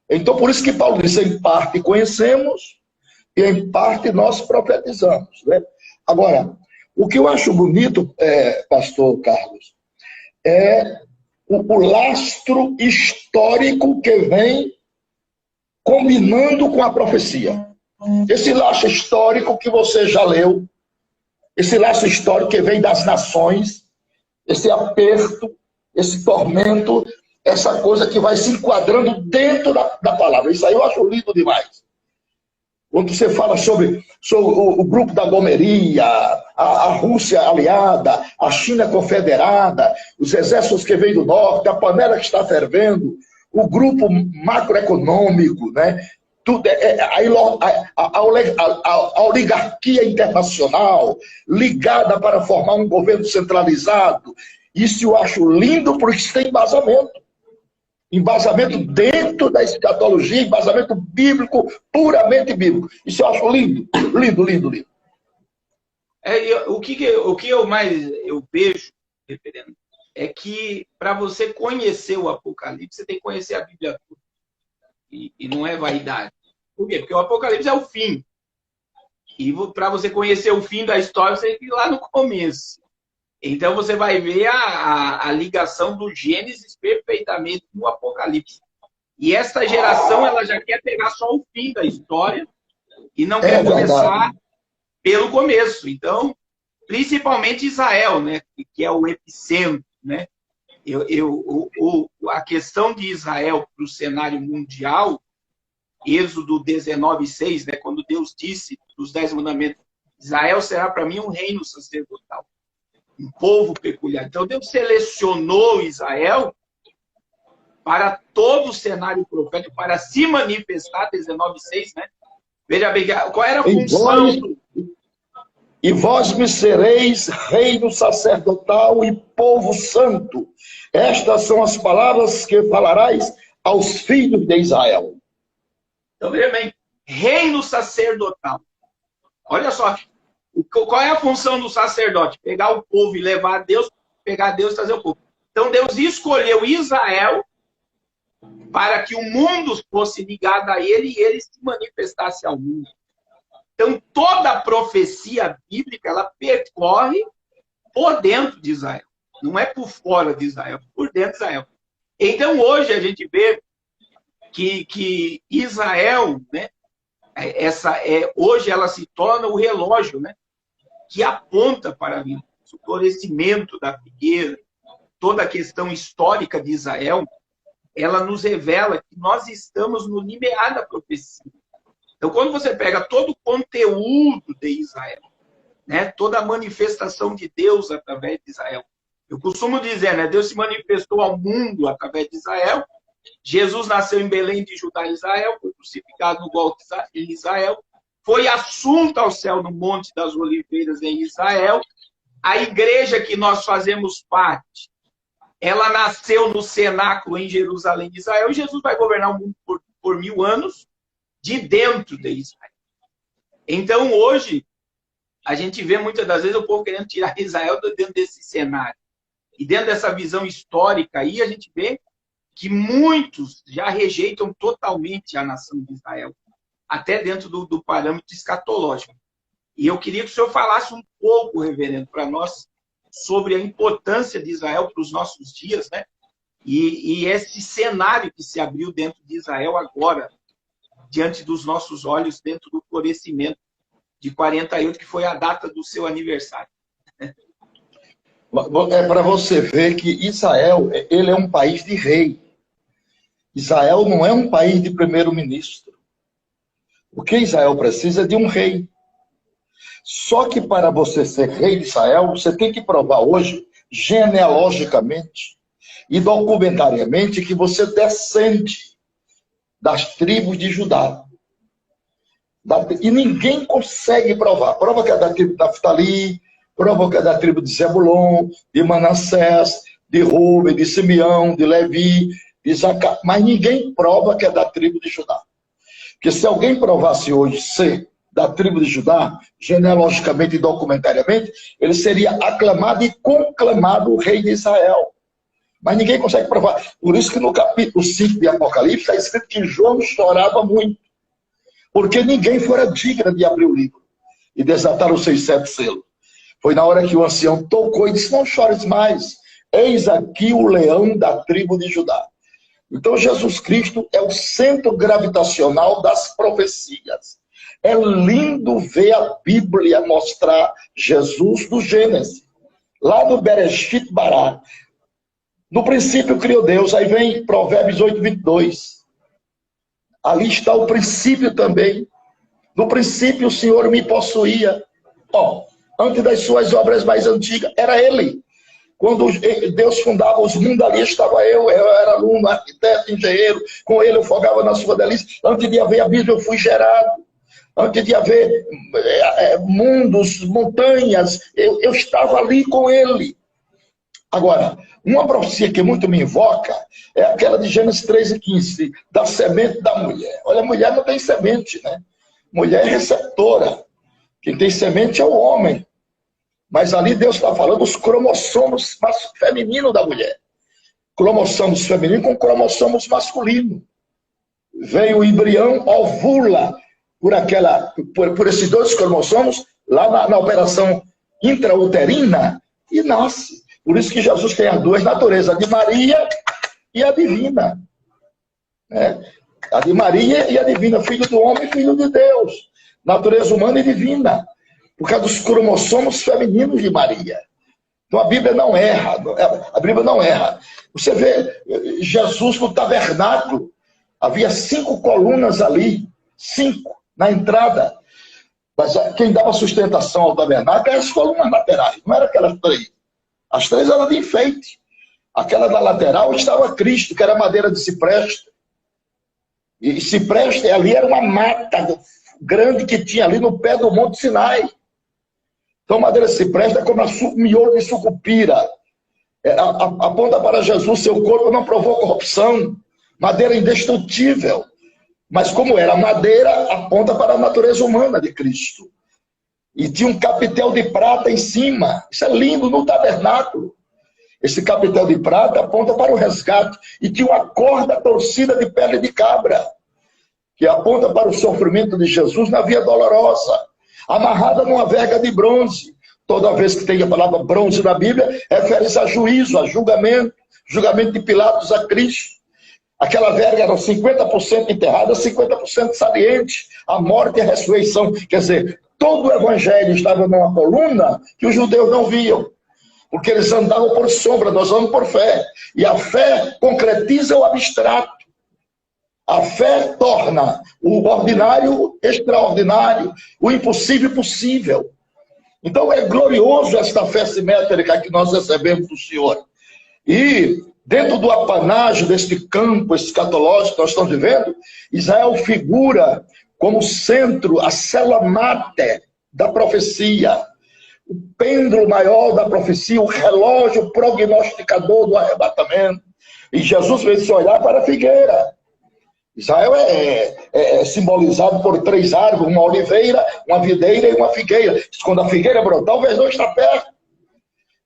Então, por isso que Paulo diz, em parte conhecemos e em parte nós profetizamos, né? Agora, o que eu acho bonito, pastor Carlos, é o lastro histórico que vem combinando com a profecia. Esse lastro histórico que você já leu, esse lastro histórico que vem das nações, esse aperto, esse tormento, essa coisa que vai se enquadrando dentro da palavra. Isso aí eu acho lindo demais. Quando você fala sobre o grupo da Gomeria, a Rússia aliada, a China confederada, os exércitos que vêm do norte, a panela que está fervendo, o grupo macroeconômico, né? Tudo, a oligarquia internacional ligada para formar um governo centralizado. Isso eu acho lindo porque isso tem embasamento. Embasamento dentro da escatologia, embasamento bíblico, puramente bíblico. Isso eu acho lindo, lindo, lindo, lindo. O que eu mais vejo, reverendo, é que para você conhecer o Apocalipse, você tem que conhecer a Bíblia toda. E não é vaidade. Por quê? Porque o Apocalipse é o fim. E para você conhecer o fim da história, você tem que ir lá no começo. Então você vai ver a ligação do Gênesis perfeitamente no Apocalipse. E essa geração ela já quer pegar só o fim da história e não quer começar pelo começo. Então, principalmente Israel, né, que é o epicentro, né? A questão de Israel para o cenário mundial, Êxodo 19:6, né, quando Deus disse nos 10 mandamentos, Israel será para mim um reino sacerdotal, um povo peculiar. Então Deus selecionou Israel para todo o cenário profético, para se manifestar, 19:6, né? Veja bem, qual era a função? E vós me sereis reino sacerdotal e povo santo. Estas são as palavras que falarás aos filhos de Israel. Então, veja bem, reino sacerdotal. Olha só, qual é a função do sacerdote? Pegar o povo e levar a Deus, pegar Deus e trazer o povo. Então, Deus escolheu Israel para que o mundo fosse ligado a ele e ele se manifestasse ao mundo. Então, toda a profecia bíblica, ela percorre por dentro de Israel. Não é por fora de Israel, por dentro de Israel. Então, hoje, a gente vê que Israel, né, hoje ela se torna o relógio, né, que aponta para o florescimento da figueira, toda a questão histórica de Israel, ela nos revela que nós estamos no limiar da profecia. Então, quando você pega todo o conteúdo de Israel, né, toda a manifestação de Deus através de Israel, eu costumo dizer, né, Deus se manifestou ao mundo através de Israel, Jesus nasceu em Belém de Judá, Israel, foi crucificado no Gólgota em Israel, foi assunto ao céu no Monte das Oliveiras em Israel, a igreja que nós fazemos parte, ela nasceu no cenáculo em Jerusalém de Israel, e Jesus vai governar o mundo por 1000 anos, de dentro de Israel. Então, hoje, a gente vê muitas das vezes o povo querendo tirar Israel de dentro desse cenário. E dentro dessa visão histórica aí, a gente vê que muitos já rejeitam totalmente a nação de Israel, até dentro do parâmetro escatológico. E eu queria que o senhor falasse um pouco, reverendo, para nós, sobre a importância de Israel para os nossos dias, né? E esse cenário que se abriu dentro de Israel agora, diante dos nossos olhos dentro do florescimento de 48, que foi a data do seu aniversário. É para você ver que Israel, ele é um país de rei. Israel não é um país de primeiro-ministro. O que Israel precisa é de um rei. Só que para você ser rei de Israel, você tem que provar hoje, genealogicamente e documentariamente, que você descende das tribos de Judá. E ninguém consegue provar. Prova que é da tribo de Naftali, prova que é da tribo de Zebulon, de Manassés, de Rúben, de Simeão, de Levi, de Zacá. Mas ninguém prova que é da tribo de Judá. Porque se alguém provasse hoje ser da tribo de Judá, genealogicamente e documentariamente, ele seria aclamado e conclamado o rei de Israel. Mas ninguém consegue provar. Por isso que no capítulo 5 de Apocalipse está escrito que João chorava muito. Porque ninguém fora digno de abrir o livro e desatar os 6 selos. Foi na hora que o ancião tocou e disse: não chores mais, eis aqui o leão da tribo de Judá. Então Jesus Cristo é o centro gravitacional das profecias. É lindo ver a Bíblia mostrar Jesus do Gênesis. Lá no Bereshit Bará. No princípio criou Deus. Aí vem Provérbios 8:22. Ali está o princípio também. No princípio o Senhor me possuía. Antes das suas obras mais antigas, era Ele. Quando Deus fundava os mundos, ali estava eu era aluno, arquiteto, engenheiro, com Ele eu fogava na sua delícia. Antes de haver a Bíblia, eu fui gerado. Antes de haver mundos, montanhas, eu estava ali com Ele. Agora, uma profecia que muito me invoca é aquela de Gênesis 13:15, da semente da mulher. Olha, a mulher não tem semente, né? Mulher é receptora. Quem tem semente é o homem. Mas ali Deus está falando dos cromossomos femininos da mulher. Cromossomos femininos com cromossomos masculinos. Vem o embrião, ovula por esses 2 cromossomos, lá na operação intrauterina, e nasce. Por isso que Jesus tem as 2 naturezas, a de Maria e a divina. A de Maria e a divina, filho do homem e filho de Deus. Natureza humana e divina. Por causa dos cromossomos femininos de Maria. Então a Bíblia não erra. A Bíblia não erra. Você vê Jesus no tabernáculo. Havia 5 colunas ali. 5 na entrada. Mas quem dava sustentação ao tabernáculo eram as colunas laterais. Não eram aquelas 3. As 3 eram de enfeite. Aquela da lateral estava Cristo, que era madeira de cipreste. E cipreste ali era uma mata grande que tinha ali no pé do Monte Sinai. Então, madeira de cipreste é como miolo de sucupira. Aponta para Jesus, seu corpo não provou corrupção. Madeira indestrutível. Mas como era madeira, aponta para a natureza humana de Cristo. E tinha um capitel de prata em cima. Isso é lindo no tabernáculo. Esse capitel de prata aponta para o resgate. E tinha uma corda torcida de pele de cabra, que aponta para o sofrimento de Jesus na via dolorosa, amarrada numa verga de bronze. Toda vez que tem a palavra bronze na Bíblia, refere-se a juízo, a julgamento de Pilatos a Cristo. Aquela verga era 50% enterrada, 50% saliente, a morte e a ressurreição. Quer dizer, todo o evangelho estava numa coluna que os judeus não viam, porque eles andavam por sombra, nós vamos por fé. E a fé concretiza o abstrato. A fé torna o ordinário extraordinário, o impossível possível. Então é glorioso esta fé simétrica que nós recebemos do Senhor. E dentro do apanágio deste campo escatológico que nós estamos vivendo, Israel figura como centro, a célula máter da profecia, o pêndulo maior da profecia, o relógio prognosticador do arrebatamento. E Jesus veio se olhar para a figueira. Israel é simbolizado por 3 árvores, uma oliveira, uma videira e uma figueira. Quando a figueira brotar, o verão está perto.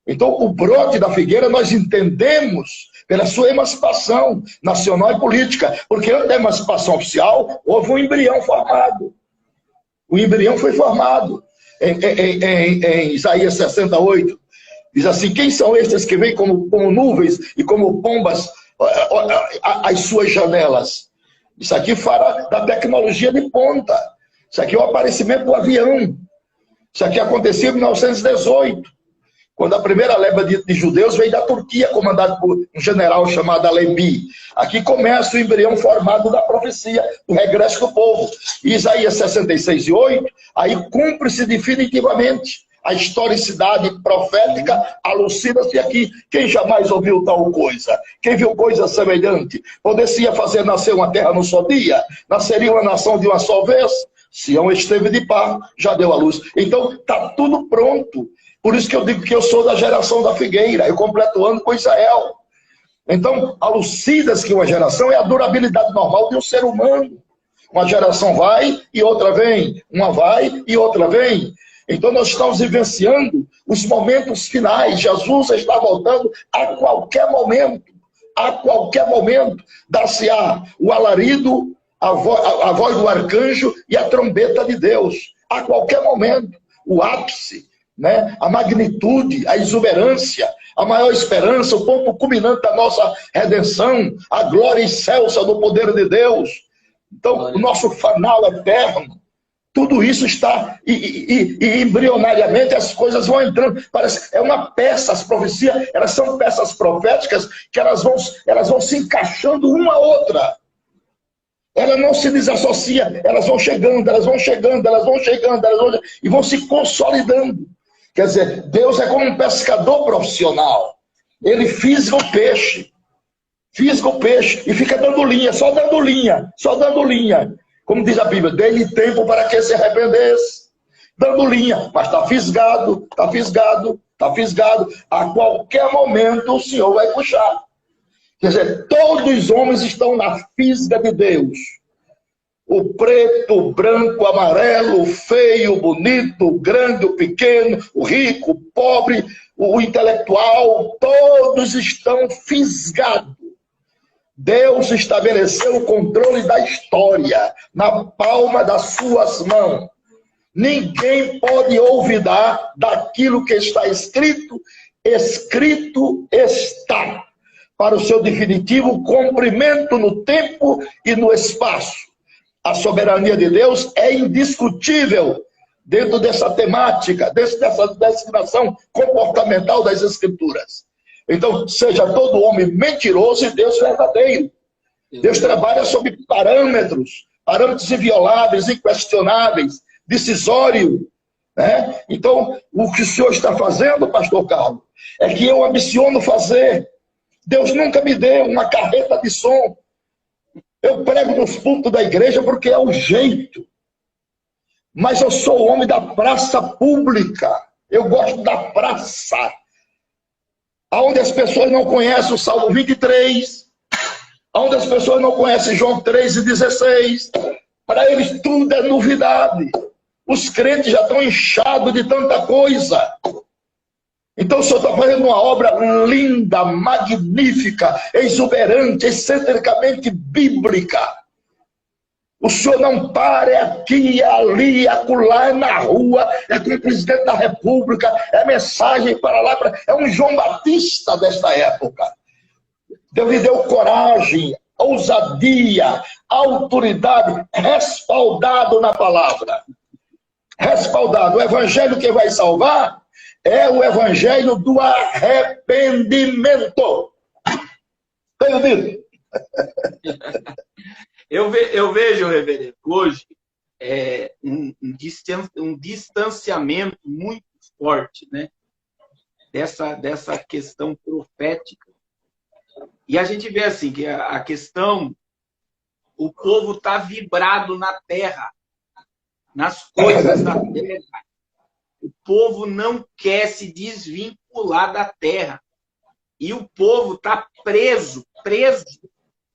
Então, o brote da figueira nós entendemos pela sua emancipação nacional e política. Porque antes da emancipação oficial, houve um embrião formado. O embrião foi formado. Em Isaías 68, diz assim: quem são estes que vêm como nuvens e como pombas às suas janelas? Isso aqui fala da tecnologia de ponta. Isso aqui é o aparecimento do avião. Isso aqui aconteceu em 1918, quando a primeira leva de judeus veio da Turquia, comandado por um general chamado Alevi. Aqui começa o embrião formado da profecia, do regresso do povo. Isaías 66:8, aí cumpre-se definitivamente. A historicidade profética alucina-se aqui. Quem jamais ouviu tal coisa? Quem viu coisa semelhante? Poder-se-ia fazer nascer uma terra num só dia? Nasceria uma nação de uma só vez? Sião esteve de par, já deu a luz. Então, está tudo pronto. Por isso que eu digo que eu sou da geração da figueira. Eu completo o ano com Israel. Então, alucida-se que uma geração é a durabilidade normal de um ser humano. Uma geração vai e outra vem. Uma vai e outra vem. Então nós estamos vivenciando os momentos finais. Jesus está voltando a qualquer momento. A qualquer momento. Dar-se-á o alarido, a voz do arcanjo e a trombeta de Deus. A qualquer momento. O ápice, né? A magnitude, a exuberância, a maior esperança, o ponto culminante da nossa redenção, a glória excelsa do poder de Deus. Então, o nosso fanal eterno. Tudo isso está, e embrionariamente as coisas vão entrando. Parece, é uma peça, as profecias, elas são peças proféticas que elas vão se encaixando uma a outra. Ela não se desassocia, elas vão chegando, e vão se consolidando. Quer dizer, Deus é como um pescador profissional. Ele fisga o peixe e fica dando linha, só dando linha. Como diz a Bíblia, dê-lhe tempo para que se arrependesse. Dando linha, mas está fisgado. A qualquer momento o Senhor vai puxar. Quer dizer, todos os homens estão na fisga de Deus. O preto, o branco, o amarelo, o feio, o bonito, o grande, o pequeno, o rico, o pobre, o intelectual, todos estão fisgados. Deus estabeleceu o controle da história na palma das suas mãos. Ninguém pode olvidar daquilo que está escrito. Escrito está, para o seu definitivo cumprimento no tempo e no espaço. A soberania de Deus é indiscutível dentro dessa temática, dessa designação comportamental das Escrituras. Então, seja todo homem mentiroso e Deus verdadeiro. Deus trabalha sob parâmetros invioláveis, inquestionáveis, decisório. Né? Então, o que o Senhor está fazendo, pastor Carlos, é que eu ambiciono fazer. Deus nunca me deu uma carreta de som. Eu prego nos púlpitos da igreja porque é o jeito. Mas eu sou o homem da praça pública. Eu gosto da praça. Onde as pessoas não conhecem o Salmo 23, onde as pessoas não conhecem João 3:16, para eles tudo é novidade. Os crentes já estão inchados de tanta coisa. Então o Senhor está fazendo uma obra linda, magnífica, exuberante, excentricamente bíblica. O Senhor não para aqui, ali, acolá, na rua, é com o presidente da República, é mensagem para lá, é um João Batista desta época. Deus lhe deu coragem, ousadia, autoridade, respaldado na palavra. Respaldado. O evangelho que vai salvar é o evangelho do arrependimento. Tenho dito. Eu vejo, reverendo, hoje um distanciamento muito forte, né, dessa questão profética. E a gente vê assim, que a questão, o povo está vibrado na terra, nas coisas da terra. O povo não quer se desvincular da terra. E o povo está preso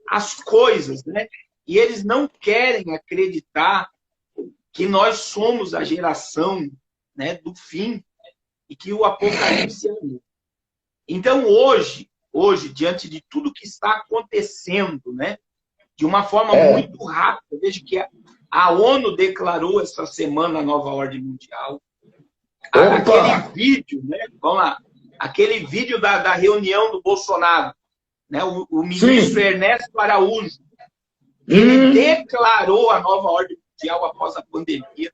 às coisas, né? E eles não querem acreditar que nós somos a geração, né, do fim e que o Apocalipse é um. Então, hoje, diante de tudo que está acontecendo, né, de uma forma muito rápida, vejo que a ONU declarou essa semana a nova ordem mundial. Aquele vídeo, né, vamos lá, aquele vídeo da reunião do Bolsonaro, né, o ministro Ernesto Araújo, Ele declarou a nova ordem mundial após a pandemia,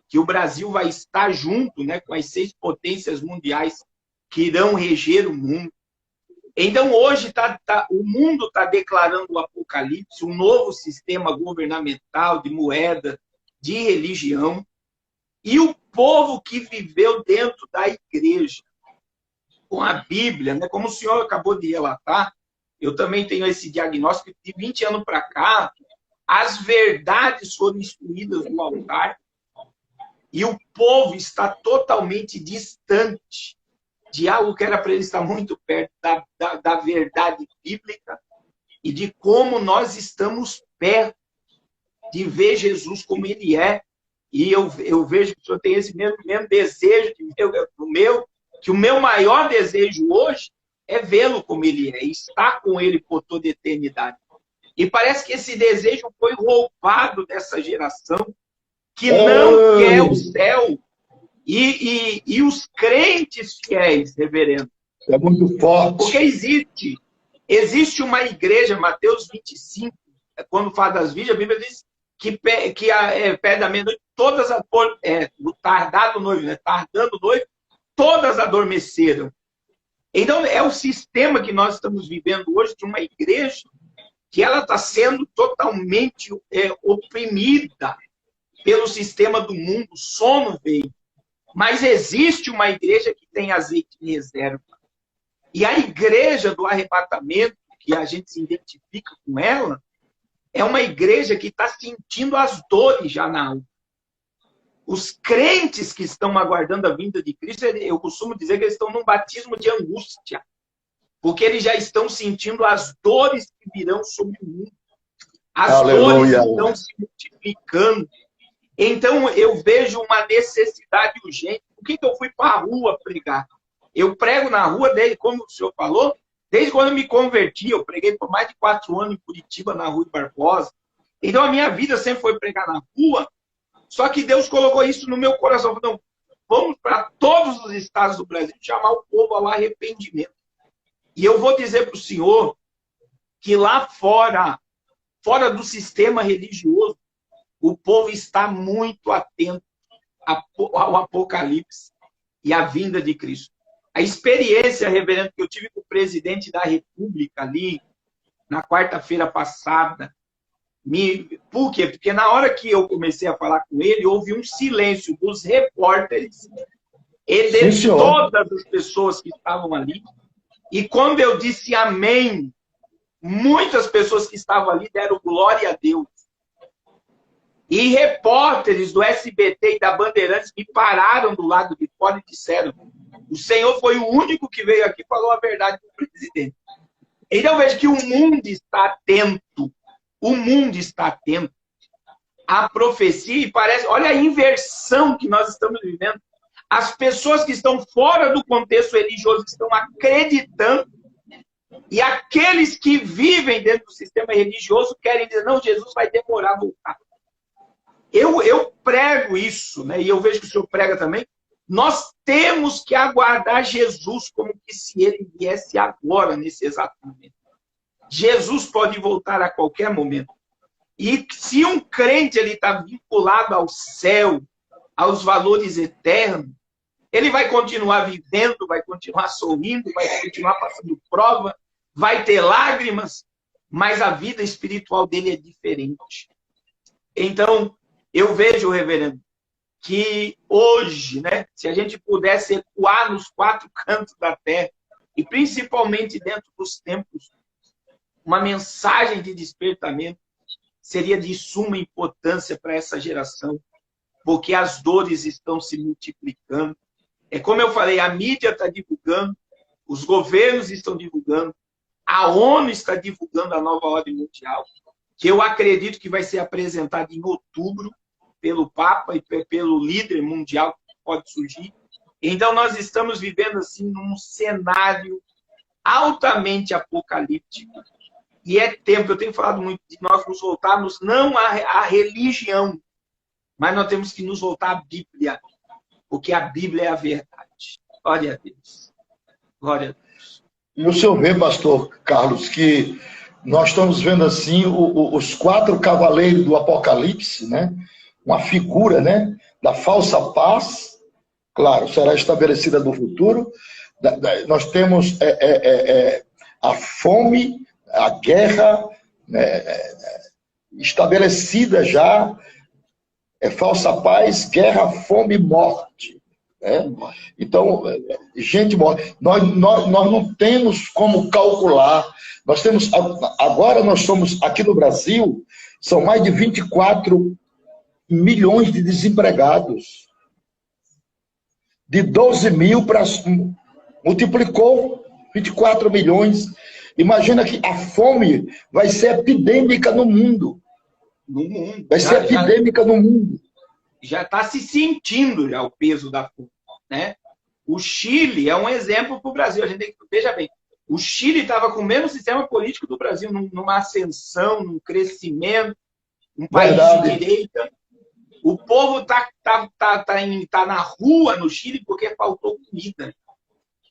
que o Brasil vai estar junto, né, com as 6 potências mundiais que irão reger o mundo. Então, hoje, o mundo está declarando o apocalipse, um novo sistema governamental, de moeda, de religião, e o povo que viveu dentro da igreja, com a Bíblia, né, como o senhor acabou de relatar, eu também tenho esse diagnóstico de 20 anos para cá, as verdades foram instruídas no altar, e o povo está totalmente distante de algo que era para ele estar muito perto da verdade bíblica e de como nós estamos perto de ver Jesus como ele é. E eu vejo que o senhor tem esse mesmo desejo que o meu maior desejo hoje é vê-lo como ele é, estar com ele por toda a eternidade. E parece que esse desejo foi roubado dessa geração que não quer o céu. E os crentes fiéis, reverendo. É muito forte. Porque existe uma igreja, Mateus 25, quando fala das virgens, a Bíblia diz que perto da meia-noite, todas, no tardado noivo, né? Tardando noivo, todas adormeceram. Então, é o sistema que nós estamos vivendo hoje de uma igreja que ela está sendo totalmente oprimida pelo sistema do mundo, o sono veio. Mas existe uma igreja que tem azeite em reserva. E a igreja do arrebatamento, que a gente se identifica com ela, é uma igreja que está sentindo as dores já na alma. Os crentes que estão aguardando a vinda de Cristo, eu costumo dizer que eles estão num batismo de angústia. Porque eles já estão sentindo as dores que virão sobre o mundo. As dores estão se multiplicando. Então, eu vejo uma necessidade urgente. Por que eu fui para a rua pregar? Eu prego na rua, desde, como o senhor falou, desde quando eu me converti. Eu preguei por mais de 4 anos em Curitiba, na Rua de Barbosa. Então, a minha vida sempre foi pregar na rua. Só que Deus colocou isso no meu coração. Então, vamos para todos os estados do Brasil chamar o povo ao arrependimento. E eu vou dizer para o senhor que lá fora do sistema religioso, o povo está muito atento ao Apocalipse e à vinda de Cristo. A experiência, reverendo, que eu tive com o presidente da República ali, na quarta-feira passada, por quê? Porque na hora que eu comecei a falar com ele, houve um silêncio dos repórteres e de todas as pessoas que estavam ali. E quando eu disse amém, muitas pessoas que estavam ali deram glória a Deus. E repórteres do SBT e da Bandeirantes me pararam do lado de fora e disseram: o senhor foi o único que veio aqui e falou a verdade para o presidente. Então eu vejo que o mundo está atento. O mundo está atento à profecia e parece... Olha a inversão que nós estamos vivendo. As pessoas que estão fora do contexto religioso estão acreditando e aqueles que vivem dentro do sistema religioso querem dizer: não, Jesus vai demorar a voltar. Eu prego isso, né? E eu vejo que o senhor prega também. Nós temos que aguardar Jesus como que se ele viesse agora, nesse exato momento. Jesus pode voltar a qualquer momento. E se um crente está vinculado ao céu, aos valores eternos, ele vai continuar vivendo, vai continuar sorrindo, vai continuar passando prova, vai ter lágrimas, mas a vida espiritual dele é diferente. Então, eu vejo, reverendo, que hoje, né, se a gente pudesse ecoar nos 4 cantos da terra, e principalmente dentro dos templos, uma mensagem de despertamento seria de suma importância para essa geração, porque as dores estão se multiplicando. É como eu falei, a mídia está divulgando, os governos estão divulgando, a ONU está divulgando a nova ordem mundial, que eu acredito que vai ser apresentada em outubro pelo Papa e pelo líder mundial que pode surgir. Então, nós estamos vivendo assim num cenário altamente apocalíptico. E é tempo, eu tenho falado muito de nós nos voltarmos não à religião, mas nós temos que nos voltar à Bíblia, porque a Bíblia é a verdade. Glória a Deus. Glória a Deus. E o senhor vê, pastor Carlos, que nós estamos vendo assim os 4 cavaleiros do Apocalipse, né? Uma figura, né? Da falsa paz, claro, será estabelecida no futuro. Nós temos a fome, a guerra, né? Estabelecida já, falsa paz, guerra, fome e morte. Né? Então, gente morre. Nós não temos como calcular. Nós temos, agora nós somos, aqui no Brasil, são mais de 24 milhões de desempregados. De 12 mil para... multiplicou 24 milhões. Imagina que a fome vai ser epidêmica no mundo. Vai ser epidêmica no mundo. Já está se sentindo já o peso da fome, né? O Chile é um exemplo para o Brasil. A gente tem que, veja bem, o Chile estava com o mesmo sistema político do Brasil, numa ascensão, num crescimento, um país de direita. O povo tá na rua no Chile porque faltou comida.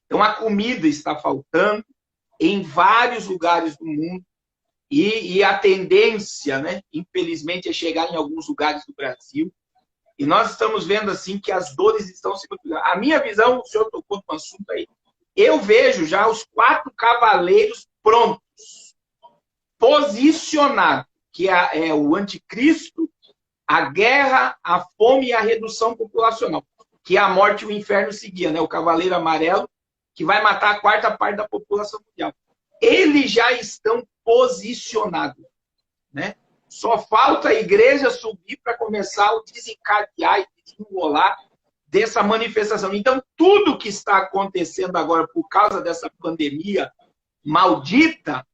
Então a comida está faltando em vários lugares do mundo. E a tendência, né, infelizmente, é chegar em alguns lugares do Brasil. E nós estamos vendo assim que as dores estão se multiplicando. A minha visão, o senhor tocou no assunto aí, eu vejo já os 4 cavaleiros prontos, posicionados, que é o anticristo, a guerra, a fome e a redução populacional, que a morte e o inferno seguia, né? O cavaleiro amarelo, que vai matar a 4ª parte da população mundial. Eles já estão posicionados, né? Só falta a igreja subir para começar a desencadear e desenrolar dessa manifestação. Então, tudo que está acontecendo agora por causa dessa pandemia maldita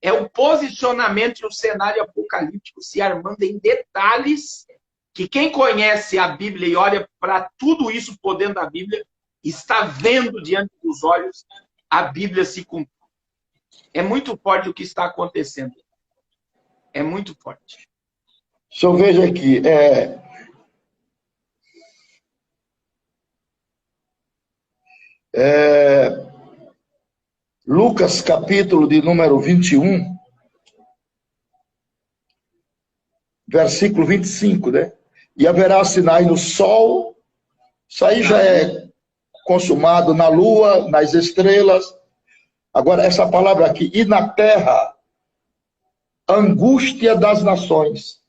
é o posicionamento e o cenário apocalíptico se armando em detalhes que quem conhece a Bíblia e olha para tudo isso por dentro da Bíblia está vendo diante dos olhos a Bíblia se cumprir. É muito forte o que está acontecendo. É muito forte. Se eu vejo aqui, Lucas, capítulo de número 21, versículo 25, né? E haverá sinais no sol, isso aí já é consumado, na lua, nas estrelas. Agora, essa palavra aqui, e na terra, angústia das nações.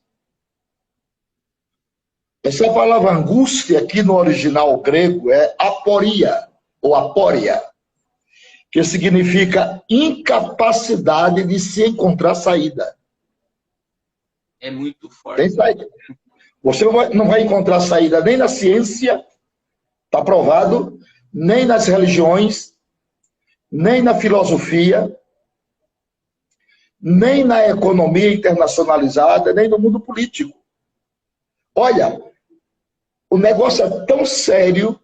Essa palavra angústia aqui no original grego é aporia, ou apória, que significa incapacidade de se encontrar saída. É muito forte. Tem saída. Você não vai encontrar saída nem na ciência, está provado, nem nas religiões, nem na filosofia, nem na economia internacionalizada, nem no mundo político. Olha, o negócio é tão sério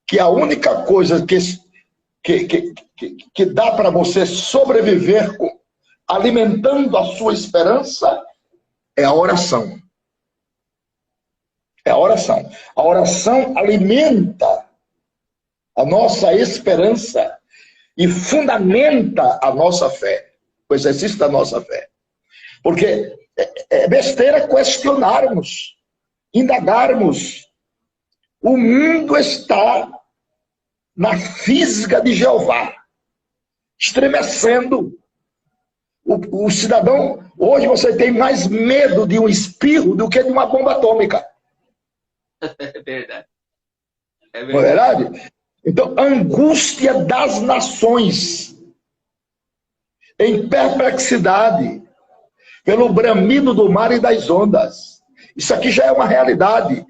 que a única coisa que dá para você sobreviver alimentando a sua esperança é a oração. É a oração. A oração alimenta a nossa esperança e fundamenta a nossa fé, o exercício da nossa fé. Porque é besteira questionarmos, indagarmos. O mundo está na fisga de Jeová, estremecendo. O cidadão, hoje você tem mais medo de um espirro do que de uma bomba atômica. É verdade. É verdade. Não é verdade? Então, angústia das nações, em perplexidade, pelo bramido do mar e das ondas. Isso aqui já é uma realidade.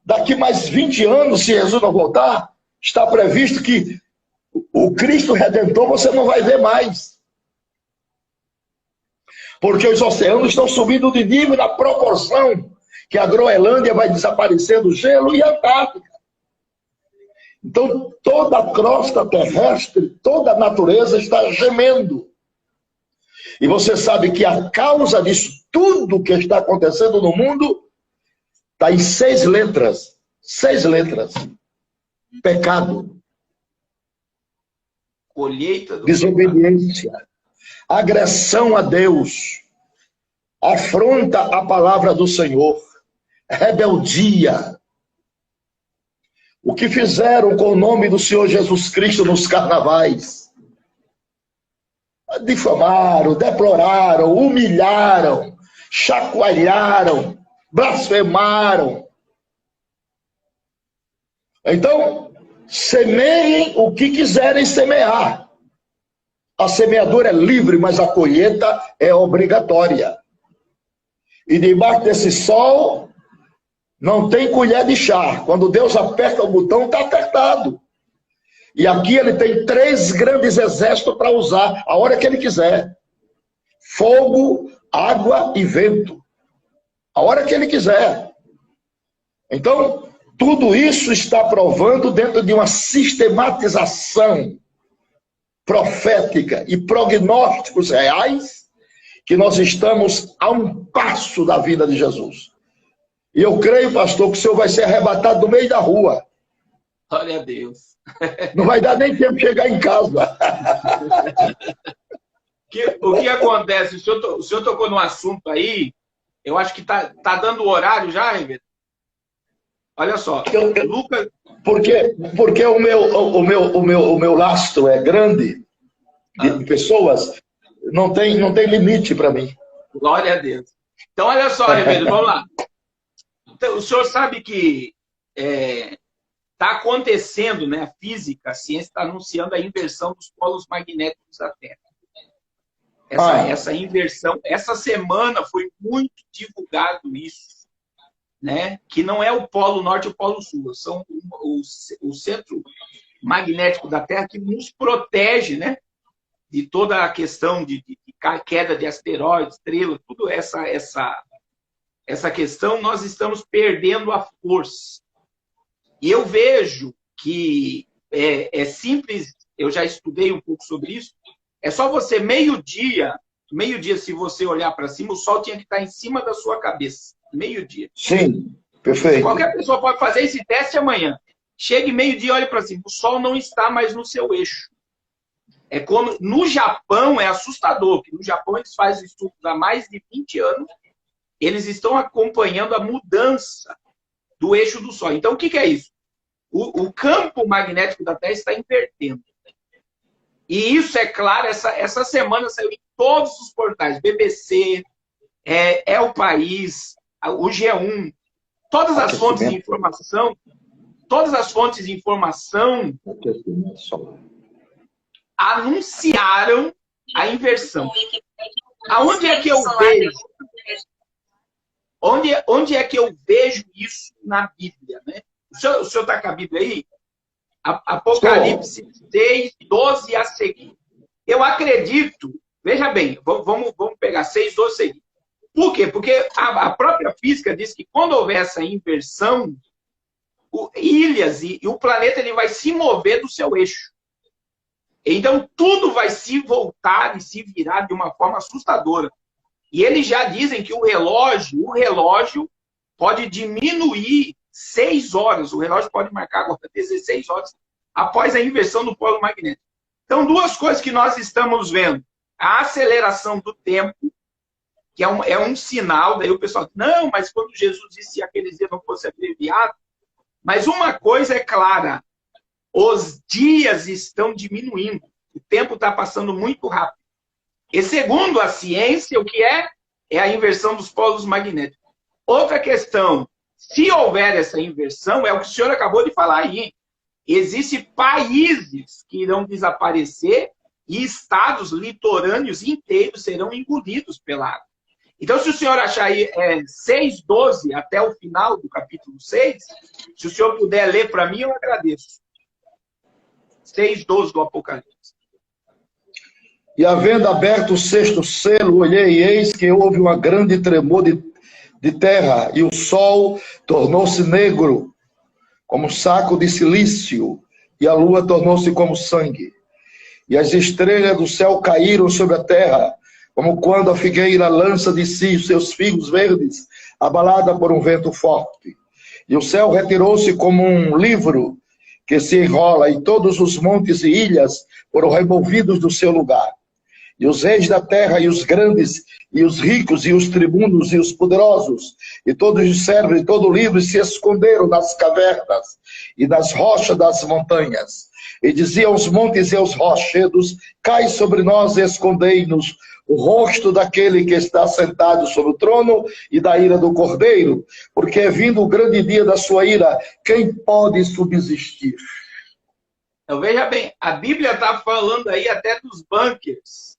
Daqui mais 20 anos, se Jesus não voltar, está previsto que o Cristo Redentor você não vai ver mais. Porque os oceanos estão subindo de nível na proporção que a Groenlândia vai desaparecer do gelo e a Antártica. Então, toda a crosta terrestre, toda a natureza está gemendo. E você sabe que a causa disso tudo que está acontecendo no mundo está em 6 letras. 6 letras. Pecado. Colheita do desobediência. agressão a Deus, afronta a palavra do Senhor, rebeldia. O que fizeram com o nome do Senhor Jesus Cristo nos carnavais? Difamaram, deploraram, humilharam, chacoalharam, blasfemaram. Então, semeiem o que quiserem semear. A semeadura é livre, mas a colheita é obrigatória. E debaixo desse sol, não tem colher de chá. Quando Deus aperta o botão, está apertado. E aqui ele tem 3 grandes exércitos para usar a hora que ele quiser. Fogo, água e vento. A hora que ele quiser. Então, tudo isso está provando dentro de uma sistematização profética e prognósticos reais que nós estamos a um passo da vida de Jesus. E eu creio, pastor, que o senhor vai ser arrebatado no meio da rua. Glória a Deus. Não vai dar nem tempo de chegar em casa. O que acontece? O senhor tocou num assunto aí, eu acho que tá dando o horário já, Reverendo? Olha só, Lucas... Porque o meu lastro é grande de pessoas, não tem limite para mim. Glória a Deus. Então, olha só, Reverendo, vamos lá. Então, o senhor sabe que está acontecendo, né? A física, a ciência está anunciando a inversão dos polos magnéticos da Terra. Essa inversão, essa semana foi muito divulgado isso, né? Que não é o polo norte e o polo sul, são o centro magnético da Terra que nos protege, né? De toda a questão de queda de asteroides, estrelas, tudo essa questão, nós estamos perdendo a força. E eu vejo que é simples, eu já estudei um pouco sobre isso, é só você, meio-dia, se você olhar para cima, o sol tinha que estar em cima da sua cabeça. Meio-dia. Sim, perfeito. Qualquer pessoa pode fazer esse teste amanhã. Chegue meio-dia, olhe para cima, o sol não está mais no seu eixo. É como no Japão, é assustador, que no Japão eles fazem estudos há mais de 20 anos, eles estão acompanhando a mudança do eixo do Sol. Então, o que é isso? O campo magnético da Terra está invertendo. E isso, é claro, essa semana saiu em todos os portais, BBC, o País, o G1, todas as fontes de informação, anunciaram a inversão. Aonde é que eu vejo? Onde é que eu vejo isso na Bíblia, né? O senhor está com a Bíblia aí? Apocalipse 6, 12 a seguir. Eu acredito, veja bem, vamos pegar 6, 12 a seguir. Por quê? Porque a própria física diz que quando houver essa inversão, ilhas e o planeta ele vai se mover do seu eixo. Então, tudo vai se voltar e se virar de uma forma assustadora. E eles já dizem que o relógio pode diminuir 6 horas. O relógio pode marcar agora 16 horas após a inversão do polo magnético. Então, 2 coisas que nós estamos vendo. A aceleração do tempo, que é um sinal. Daí o pessoal diz, não, mas quando Jesus disse que aqueles dias não fosse abreviado. Mas uma coisa é clara. Os dias estão diminuindo. O tempo está passando muito rápido. E segundo a ciência, o que é? É a inversão dos polos magnéticos. Outra questão, se houver essa inversão, é o que o senhor acabou de falar aí. Existem países que irão desaparecer e estados litorâneos inteiros serão engolidos pela água. Então, se o senhor achar aí 6:12 até o final do capítulo 6, se o senhor puder ler para mim, eu agradeço. 6:12 do Apocalipse. E havendo aberto o 6º selo, olhei e eis que houve uma grande tremor de terra, e o sol tornou-se negro, como saco de silício, e a lua tornou-se como sangue. E as estrelas do céu caíram sobre a terra, como quando a figueira lança de si os seus figos verdes, abalada por um vento forte. E o céu retirou-se como um livro que se enrola, e todos os montes e ilhas foram removidos do seu lugar. E os reis da terra, e os grandes, e os ricos, e os tribunos, e os poderosos, e todos os servos, e todo o livre se esconderam nas cavernas e nas rochas das montanhas. E diziam aos montes e aos rochedos: cai sobre nós e escondei-nos o rosto daquele que está sentado sobre o trono e da ira do Cordeiro, porque é vindo o grande dia da sua ira, quem pode subsistir? Então veja bem, a Bíblia está falando aí até dos bunkers,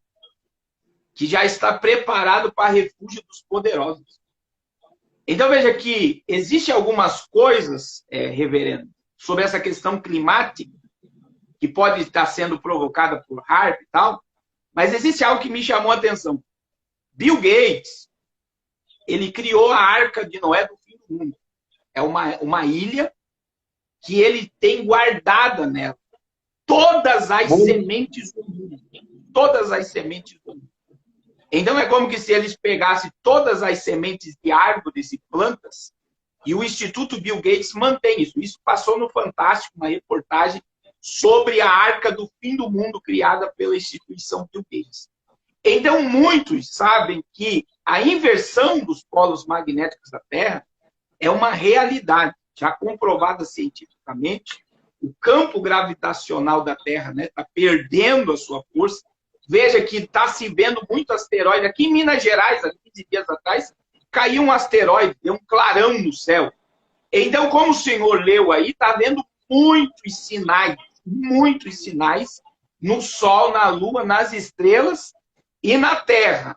que já está preparado para refúgio dos poderosos. Então veja que existem algumas coisas, reverendo, sobre essa questão climática, que pode estar sendo provocada por HAARP e tal, mas existe algo que me chamou a atenção. Bill Gates, ele criou a Arca de Noé do fim do mundo. É uma ilha que ele tem guardada nela todas as sementes do mundo. Todas as sementes do mundo. Então é como que se eles pegassem todas as sementes de árvores e plantas, e o Instituto Bill Gates mantém isso. Isso passou no Fantástico, uma reportagem sobre a Arca do Fim do Mundo criada pela instituição Bill Gates. Então muitos sabem que a inversão dos polos magnéticos da Terra é uma realidade, já comprovada cientificamente. O campo gravitacional da Terra está perdendo a sua força. Veja que está se vendo muito asteroide. Aqui em Minas Gerais, há 15 dias atrás, caiu um asteroide, deu um clarão no céu. Então, como o senhor leu aí, está vendo muitos sinais no Sol, na Lua, nas estrelas e na Terra.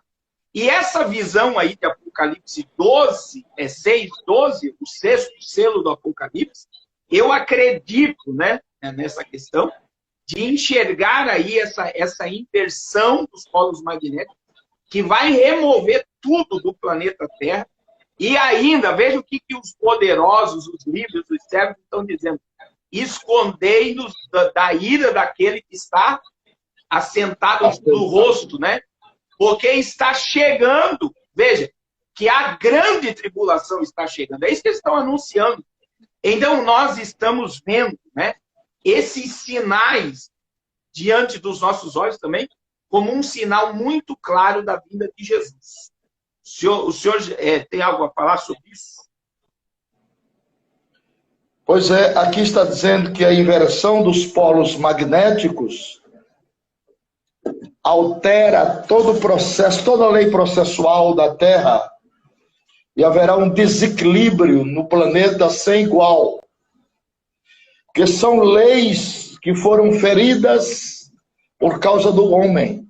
E essa visão aí de Apocalipse 12, 6, 12, o sexto selo do Apocalipse, eu acredito, nessa questão de enxergar aí essa inversão dos polos magnéticos, que vai remover tudo do planeta Terra. E ainda, veja o que os poderosos, os livres, os servos estão dizendo: escondei-nos da ira daquele que está assentado no rosto, porque está chegando, veja, que a grande tribulação está chegando. É isso que eles estão anunciando. Então, nós estamos vendo esses sinais diante dos nossos olhos também, como um sinal muito claro da vinda de Jesus. O senhor tem algo a falar sobre isso? Pois é, aqui está dizendo que a inversão dos polos magnéticos altera todo o processo, toda a lei processual da Terra, e haverá um desequilíbrio no planeta sem igual, que são leis que foram feridas por causa do homem.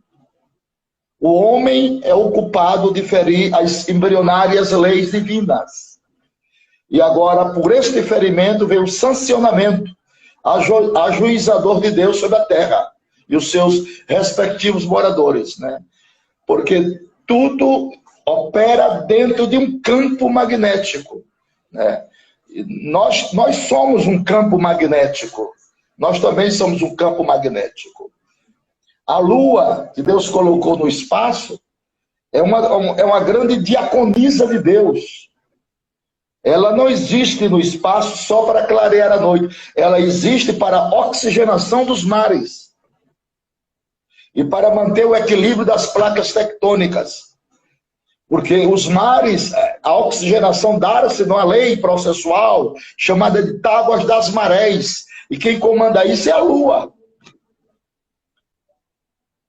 O homem é o culpado de ferir as embrionárias leis divinas. E agora, por este ferimento, veio o sancionamento ajuizador de Deus sobre a terra e os seus respectivos moradores, Porque tudo opera dentro de um campo magnético, Nós somos um campo magnético. Nós também somos um campo magnético. A Lua, que Deus colocou no espaço, é uma grande diaconisa de Deus. Ela não existe no espaço só para clarear a noite. Ela existe para a oxigenação dos mares e para manter o equilíbrio das placas tectônicas. Porque os mares, a oxigenação dá-se numa lei processual chamada de tábuas das marés. E quem comanda isso é a Lua.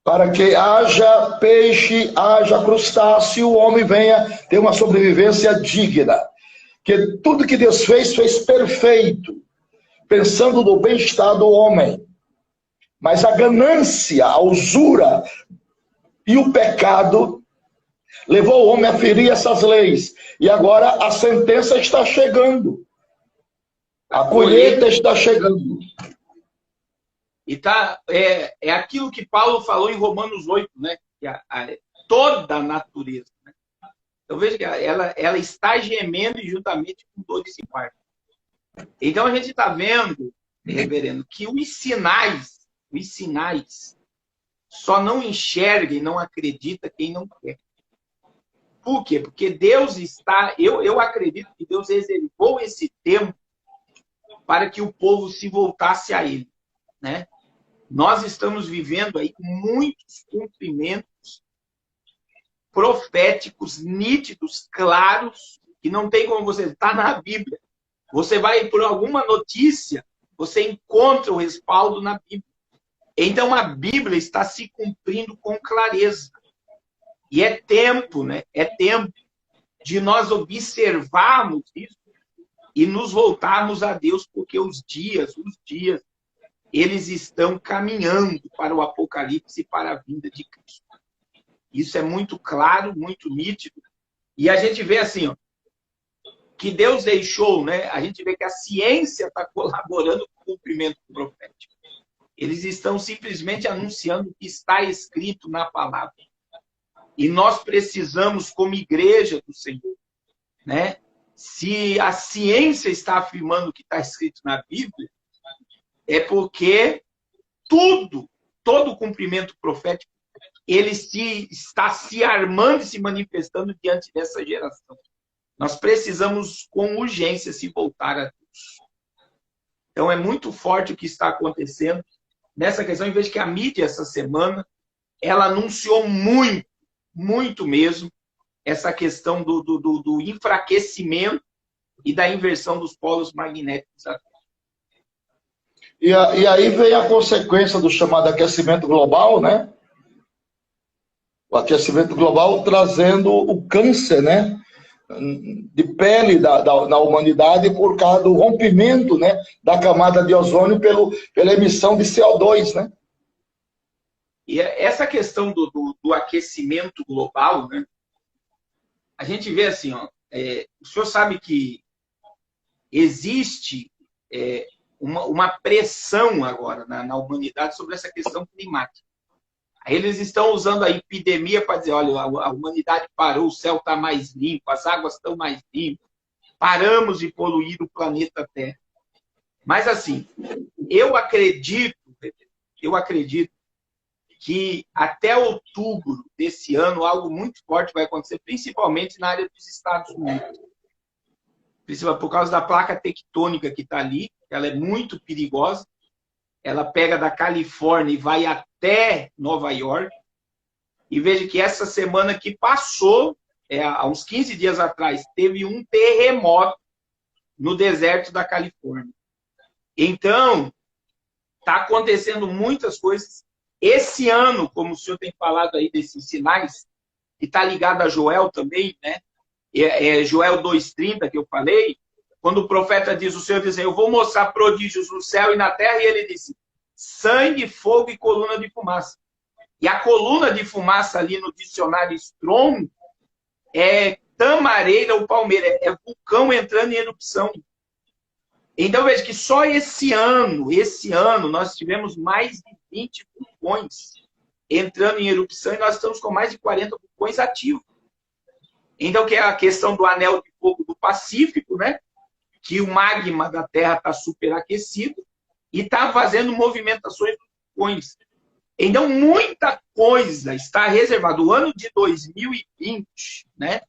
Para que haja peixe, haja crustáceo, e o homem venha ter uma sobrevivência digna. Que tudo que Deus fez perfeito, pensando no bem-estar do homem. Mas a ganância, a usura e o pecado levou o homem a ferir essas leis. E agora a sentença está chegando. A colheita está chegando. E é aquilo que Paulo falou em Romanos 8, que toda a natureza. Então veja que ela está gemendo e juntamente com dores e parto. Então a gente está vendo, reverendo, que os sinais só não enxerga e não acredita quem não quer. Por quê? Porque Deus está... Eu acredito que Deus reservou esse tempo para que o povo se voltasse a Ele. Nós estamos vivendo aí muitos cumprimentos proféticos, nítidos, claros, que não tem como você... Está na Bíblia. Você vai por alguma notícia, você encontra o respaldo na Bíblia. Então a Bíblia está se cumprindo com clareza. E é tempo, né? É tempo de nós observarmos isso e nos voltarmos a Deus, porque os dias, eles estão caminhando para o Apocalipse e para a vinda de Cristo. Isso é muito claro, muito nítido. E a gente vê assim, ó, que Deus deixou, né? A gente vê que a ciência está colaborando com o cumprimento profético. Eles estão simplesmente anunciando o que está escrito na palavra. E nós precisamos, como igreja do Senhor, né? Se a ciência está afirmando o que está escrito na Bíblia, é porque todo o cumprimento profético, ele está se armando e se manifestando diante dessa geração. Nós precisamos, com urgência, se voltar a Deus. Então, é muito forte o que está acontecendo nessa questão. Em vez de que a mídia, essa semana, ela anunciou muito mesmo, essa questão do enfraquecimento e da inversão dos polos magnéticos. E aí vem a consequência do chamado aquecimento global, né? O aquecimento global trazendo o câncer, né? De pele na humanidade por causa do rompimento, né? Da camada de ozônio pela emissão de CO2, né? E essa questão do aquecimento global, né? A gente vê assim, ó, o senhor sabe que existe uma pressão agora na humanidade sobre essa questão climática. Aí eles estão usando a epidemia para dizer, olha, a humanidade parou, o céu está mais limpo, as águas estão mais limpas, paramos de poluir o planeta Terra. Mas assim, eu acredito que até outubro desse ano algo muito forte vai acontecer, principalmente na área dos Estados Unidos. Principalmente por causa da placa tectônica que está ali, ela é muito perigosa. Ela pega da Califórnia e vai até Nova York. E veja que essa semana que passou, há uns 15 dias atrás, teve um terremoto no deserto da Califórnia. Então, está acontecendo muitas coisas. Esse ano, como o senhor tem falado aí desses sinais, que está ligado a Joel também, né? Joel 2,30 que eu falei, quando o profeta diz, o Senhor diz, eu vou mostrar prodígios no céu e na terra, e ele disse, sangue, fogo e coluna de fumaça. E a coluna de fumaça ali no dicionário Strong é tamareira ou palmeira, é vulcão entrando em erupção. Então veja que só esse ano, nós tivemos mais de 20 vulcões entrando em erupção e nós estamos com mais de 40 vulcões ativos. Então, que é a questão do anel de fogo do Pacífico, né? Que o magma da Terra está superaquecido e está fazendo movimentações dos vulcões. Então, muita coisa está reservada. O ano de 2020, né?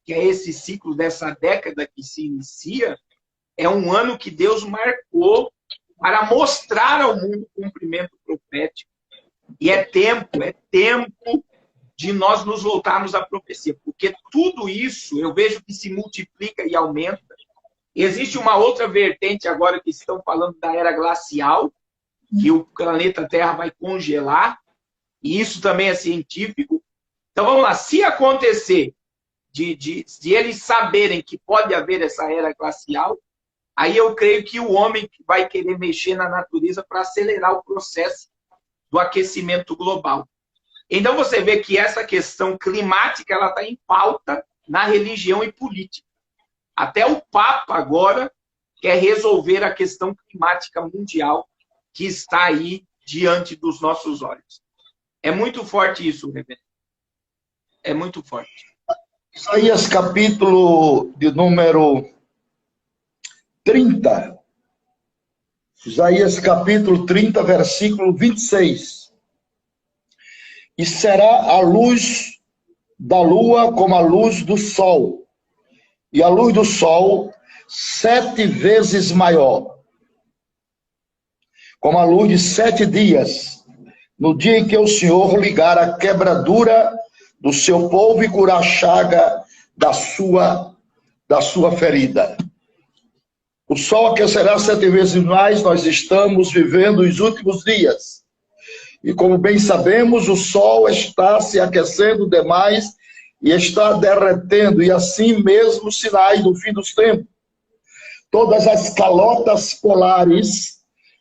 Que é esse ciclo dessa década que se inicia, é um ano que Deus marcou para mostrar ao mundo o cumprimento profético. E é tempo de nós nos voltarmos à profecia, porque tudo isso eu vejo que se multiplica e aumenta. Existe uma outra vertente agora que estão falando da era glacial, que o planeta Terra vai congelar, e isso também é científico. Então vamos lá, se acontecer de eles saberem que pode haver essa era glacial, aí eu creio que o homem vai querer mexer na natureza para acelerar o processo do aquecimento global. Então você vê que essa questão climática ela está em pauta na religião e política. Até o Papa agora quer resolver a questão climática mundial que está aí diante dos nossos olhos. É muito forte isso, reverendo. É muito forte. Isaías capítulo de número 30. Isaías capítulo 30, versículo 26. E será a luz da lua como a luz do sol, e a luz do sol 7 vezes maior. como a luz de 7 dias, no dia em que o Senhor ligar a quebradura do seu povo e curar a chaga da sua ferida. O sol aquecerá 7 vezes mais, nós estamos vivendo os últimos dias. E como bem sabemos, o sol está se aquecendo demais e está derretendo, e assim mesmo sinais do fim dos tempos. Todas as calotas polares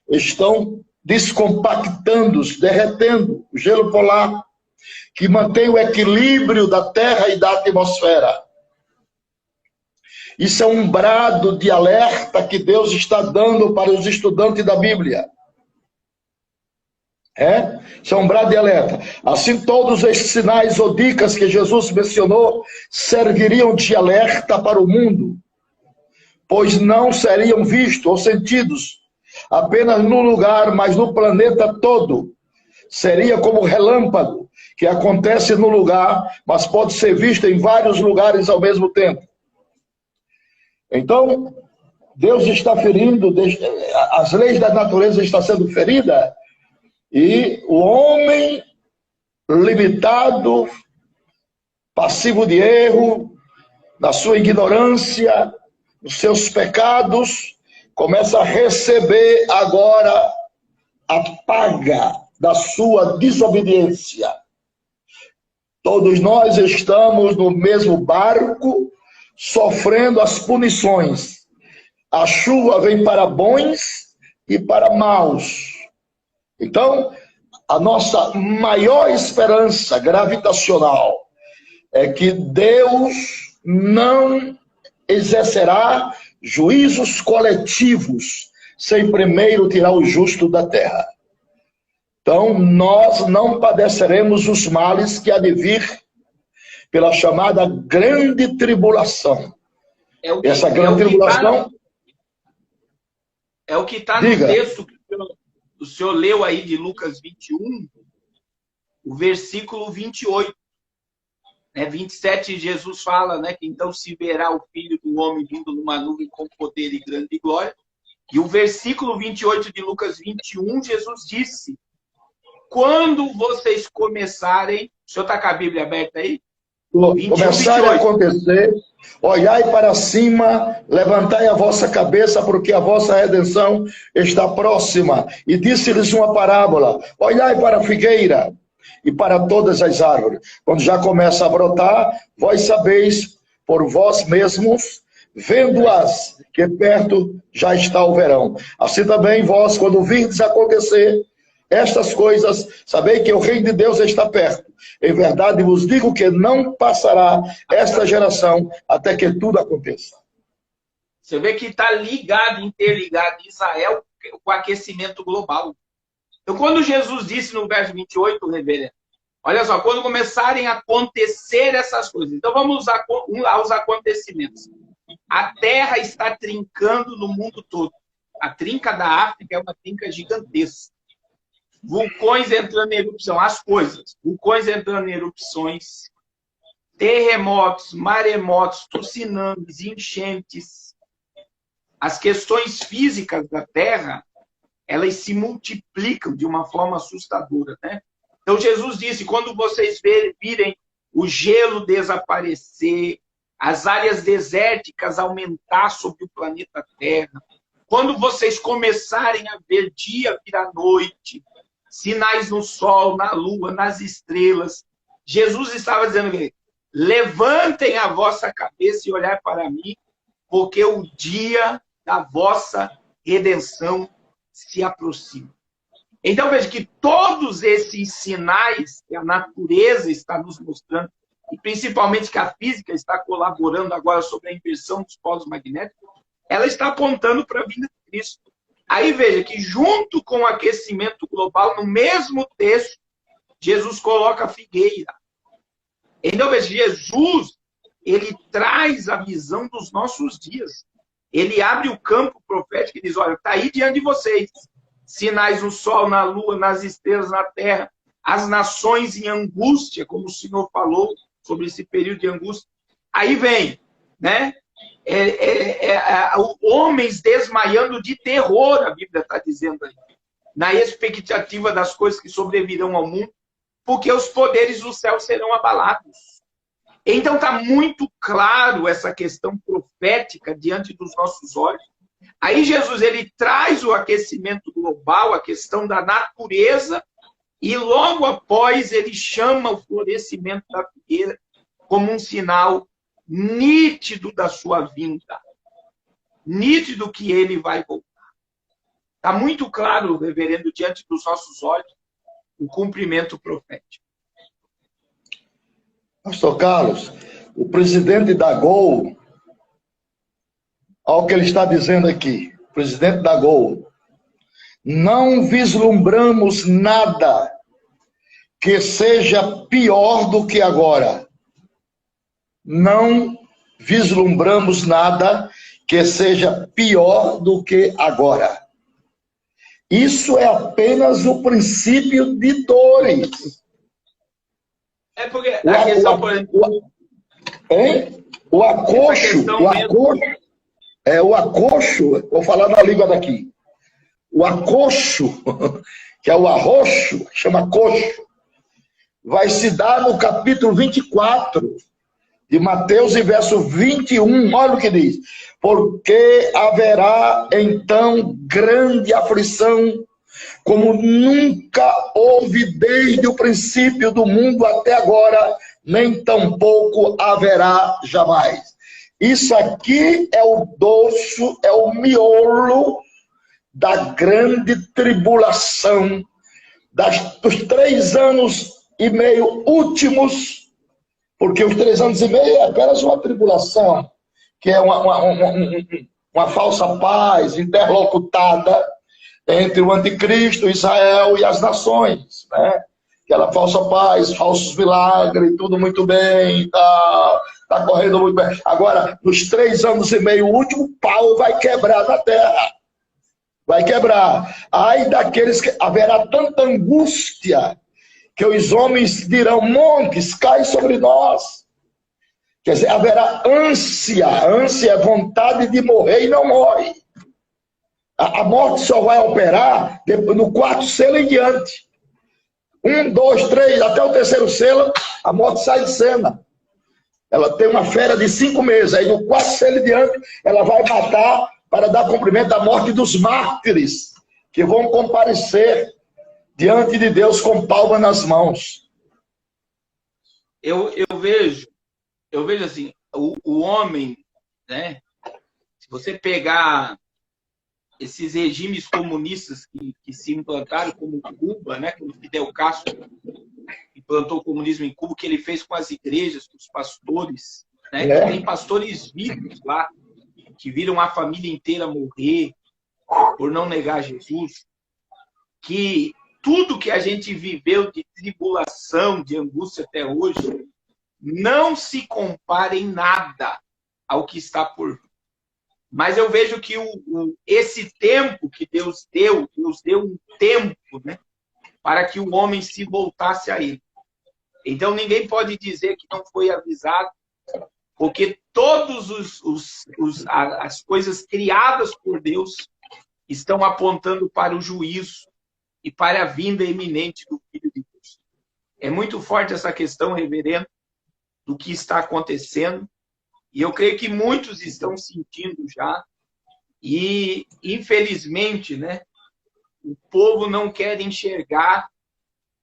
estão descompactando, derretendo o gelo polar, que mantém o equilíbrio da Terra e da atmosfera. Isso é um brado de alerta que Deus está dando para os estudantes da Bíblia. Isso é um brado de alerta. Assim, todos esses sinais ou dicas que Jesus mencionou serviriam de alerta para o mundo, pois não seriam vistos ou sentidos apenas no lugar, mas no planeta todo. Seria como relâmpago, que acontece no lugar, mas pode ser visto em vários lugares ao mesmo tempo. Então, Deus está ferindo, as leis da natureza estão sendo feridas, e o homem limitado, passivo de erro, na sua ignorância, nos seus pecados, começa a receber agora a paga da sua desobediência. Todos nós estamos no mesmo barco, sofrendo as punições. A chuva vem para bons e para maus. Então, a nossa maior esperança gravitacional é que Deus não exercerá juízos coletivos sem primeiro tirar o justo da terra. Então, nós não padeceremos os males que há de vir pela chamada grande tribulação. Essa grande tribulação... É o que está no texto que o senhor leu aí de Lucas 21, o versículo 28. 27, Jesus fala, que então se verá o Filho do Homem vindo numa nuvem com poder e grande glória. E o versículo 28 de Lucas 21, Jesus disse: quando vocês começarem... O senhor está com a Bíblia aberta aí? Começarem a acontecer, olhai para cima, levantai a vossa cabeça, porque a vossa redenção está próxima. E disse-lhes uma parábola: olhai para a figueira e para todas as árvores. Quando já começa a brotar, vós sabeis por vós mesmos, vendo-as, que perto já está o verão. Assim também vós, quando virdes acontecer estas coisas, sabei que o reino de Deus está perto. Em verdade vos digo que não passará esta geração até que tudo aconteça. Você vê que está ligado, interligado Israel com o aquecimento global. Então, quando Jesus disse no verso 28, reverendo, olha só, quando começarem a acontecer essas coisas, então vamos usar os acontecimentos. A Terra está trincando no mundo todo. A trinca da África é uma trinca gigantesca. Vulcões entrando em erupção, as coisas. Vulcões entrando em erupções, terremotos, maremotos, tsunamis, enchentes. As questões físicas da Terra, elas se multiplicam de uma forma assustadora, Então Jesus disse, quando vocês virem o gelo desaparecer, as áreas desérticas aumentar sobre o planeta Terra, quando vocês começarem a ver dia virar noite, sinais no sol, na lua, nas estrelas, Jesus estava dizendo que levantem a vossa cabeça e olhar para mim, porque o dia da vossa redenção se aproxima. Então veja que todos esses sinais que a natureza está nos mostrando, e principalmente que a física está colaborando agora sobre a inversão dos polos magnéticos, ela está apontando para a vinda de Cristo. Aí veja que junto com o aquecimento global, no mesmo texto, Jesus coloca a figueira. Então veja, Jesus, ele traz a visão dos nossos dias. Ele abre o campo profético e diz, olha, está aí diante de vocês. Sinais no sol, na lua, nas estrelas, na terra. As nações em angústia, como o Senhor falou sobre esse período de angústia. Aí vem, homens desmaiando de terror, a Bíblia está dizendo aí. na expectativa das coisas que sobrevirão ao mundo, porque os poderes do céu serão abalados. Então está muito claro essa questão profética diante dos nossos olhos. Aí Jesus ele traz o aquecimento global, a questão da natureza, e logo após ele chama o florescimento da figueira como um sinal nítido da sua vinda. Nítido que ele vai voltar. Está muito claro, reverendo, diante dos nossos olhos, o cumprimento profético. Pastor Carlos, o presidente da Gol, olha o que ele está dizendo aqui, o presidente da Gol, não vislumbramos nada que seja pior do que agora. Não vislumbramos nada que seja pior do que agora. Isso é apenas o princípio de dores. É porque a questão, por exemplo... O acocho, vou falar na língua daqui. O acocho, que é o arroxo, chama coxo, vai se dar no capítulo 24 de Mateus, e verso 21, olha o que diz. Porque haverá então grande aflição, como nunca houve desde o princípio do mundo até agora, nem tampouco haverá jamais. Isso aqui é o dorso, é o miolo da grande tribulação, dos 3 anos e meio últimos, porque os 3 anos e meio é apenas uma tribulação, que é uma falsa paz interlocutada entre o anticristo, Israel e as nações, né? Aquela falsa paz, falsos milagres, tudo muito bem, tá correndo muito bem. Agora, nos 3 anos e meio último, o pau vai quebrar na terra. Vai quebrar. Ai daqueles que haverá tanta angústia, que os homens dirão, montes, cai sobre nós. Quer dizer, haverá ânsia é vontade de morrer e não morre. A morte só vai operar no 4º selo em diante. 1, 2, 3, até o 3º selo, a morte sai de cena. Ela tem uma fera de 5 meses. Aí no 4º selo em diante, ela vai matar para dar cumprimento à morte dos mártires, que vão comparecer diante de Deus com palma nas mãos. Eu vejo assim, o homem, né? Se você pegar esses regimes comunistas que se implantaram, como Cuba, né? Como Fidel Castro implantou o comunismo em Cuba, que ele fez com as igrejas, com os pastores, né? Que tem pastores vivos lá, que viram a família inteira morrer por não negar Jesus, que tudo que a gente viveu de tribulação, de angústia até hoje, não se compara em nada ao que está por vir. Mas eu vejo que esse tempo que Deus deu um tempo, né, para que o homem se voltasse a Ele. Então ninguém pode dizer que não foi avisado, porque todas as coisas criadas por Deus estão apontando para o juízo e para a vinda iminente do Filho de Deus. É muito forte essa questão, reverendo, do que está acontecendo. E eu creio que muitos estão sentindo já. E, infelizmente, né, o povo não quer enxergar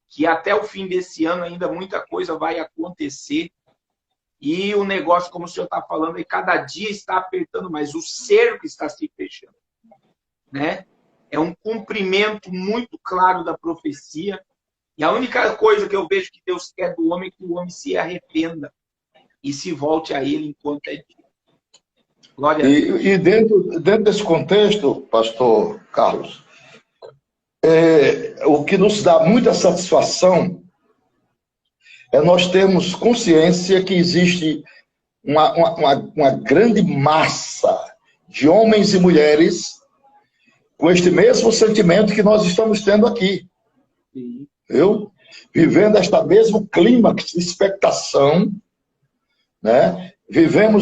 que até o fim desse ano ainda muita coisa vai acontecer. E o negócio, como o senhor está falando, aí, cada dia está apertando mais. O cerco está se fechando, né? É um cumprimento muito claro da profecia. E a única coisa que eu vejo que Deus quer do homem é que o homem se arrependa e se volte a Ele enquanto é dia. Glória a Deus. E dentro desse contexto, pastor Carlos, o que nos dá muita satisfação é nós termos consciência que existe uma grande massa de homens e mulheres com este mesmo sentimento que nós estamos tendo aqui. Sim. Viu? Vivendo esta mesmo clímax de expectação, né? Vivendo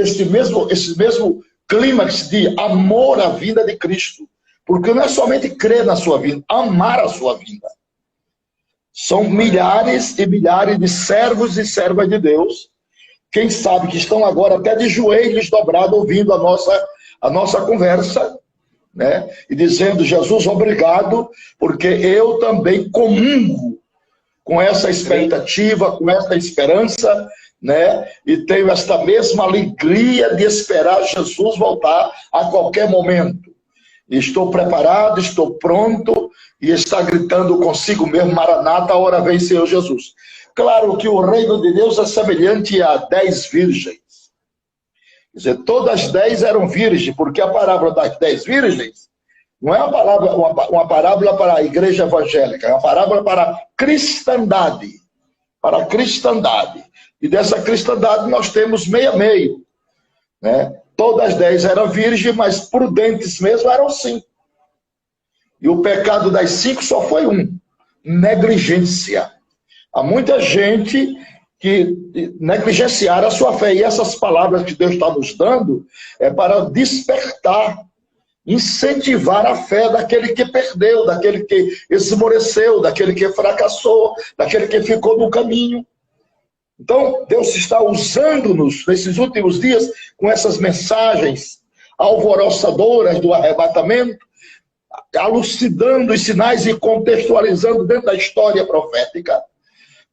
esse mesmo clímax de amor à vinda de Cristo. Porque não é somente crer na sua vinda, amar a sua vinda. São milhares e milhares de servos e servas de Deus, quem sabe que estão agora até de joelhos dobrados ouvindo a nossa conversa, né? E dizendo: Jesus, obrigado, porque eu também comungo com essa expectativa, com essa esperança, né? E tenho esta mesma alegria de esperar Jesus voltar a qualquer momento. Estou preparado, estou pronto, e está gritando consigo mesmo: Maranata, a hora vem, Senhor Jesus. Claro que o reino de Deus é semelhante a 10 virgens. Quer dizer, todas as 10 eram virgens, porque a parábola das 10 virgens não é uma parábola para a igreja evangélica, é uma parábola para a cristandade. Para a cristandade. E dessa cristandade nós temos meio, né? Todas as 10 eram virgens, mas prudentes mesmo eram 5. E o pecado das 5 só foi um: negligência. Há muita gente que negligenciaram a sua fé. E essas palavras que Deus está nos dando é para despertar, incentivar a fé daquele que perdeu, daquele que esmoreceu, daquele que fracassou, daquele que ficou no caminho. Então, Deus está usando-nos nesses últimos dias com essas mensagens alvoroçadoras do arrebatamento, elucidando os sinais e contextualizando dentro da história profética,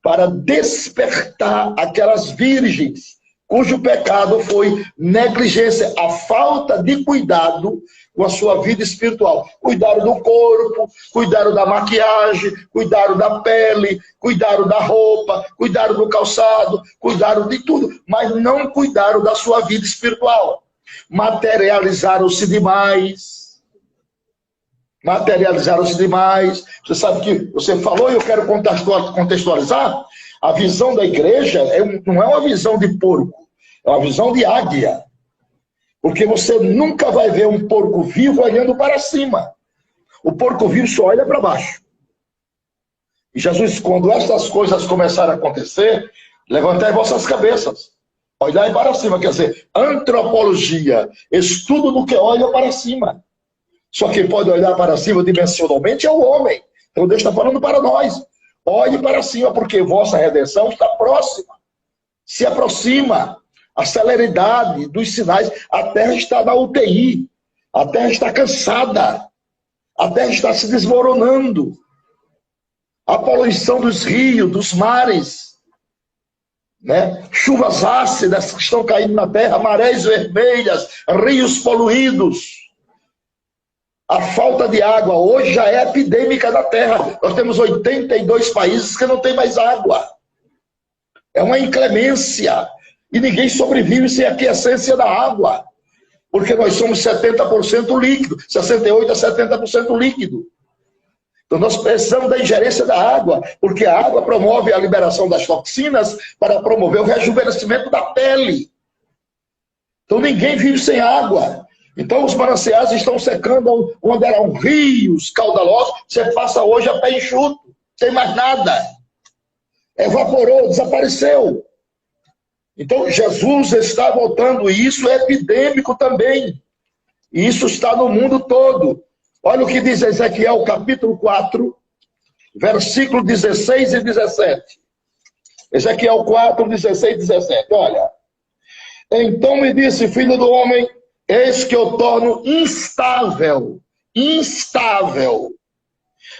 para despertar aquelas virgens cujo pecado foi negligência, a falta de cuidado com a sua vida espiritual. Cuidaram do corpo, cuidaram da maquiagem, cuidaram da pele, cuidaram da roupa, cuidaram do calçado, cuidaram de tudo, mas não cuidaram da sua vida espiritual. Materializaram-se demais. Materializaram-se demais. Você sabe que você falou, e eu quero contextualizar. A visão da igreja não é uma visão de porco, é uma visão de águia. Porque você nunca vai ver um porco vivo olhando para cima. O porco vivo só olha para baixo. E Jesus, quando essas coisas começaram a acontecer, levantai vossas cabeças, olhai para cima. Quer dizer, antropologia, estudo do que olha para cima. Só quem pode olhar para cima dimensionalmente é o homem. Então Deus está falando para nós: olhe para cima, porque vossa redenção está próxima. Se aproxima. A celeridade dos sinais. A terra está na UTI. A terra está cansada. A terra está se desmoronando. A poluição dos rios, dos mares, né? Chuvas ácidas que estão caindo na terra, marés vermelhas, rios poluídos. A falta de água hoje já é epidêmica na terra. Nós temos 82 países que não tem mais água. É uma inclemência. E ninguém sobrevive sem a aquiescência da água. Porque nós somos 70% líquido, 68% a 70% líquido. Então nós precisamos da ingerência da água, porque a água promove a liberação das toxinas para promover o rejuvenescimento da pele. Então ninguém vive sem água. Então os mananciais estão secando onde eram rios caudalosos. Você passa hoje a pé enxuto, não tem mais nada. Evaporou, desapareceu. Então Jesus está voltando, e isso é epidêmico também. E isso está no mundo todo. Olha o que diz Ezequiel capítulo 4, versículo 16 e 17. Ezequiel 4, 16 e 17. Olha. Então me disse: filho do homem, eis que eu torno instável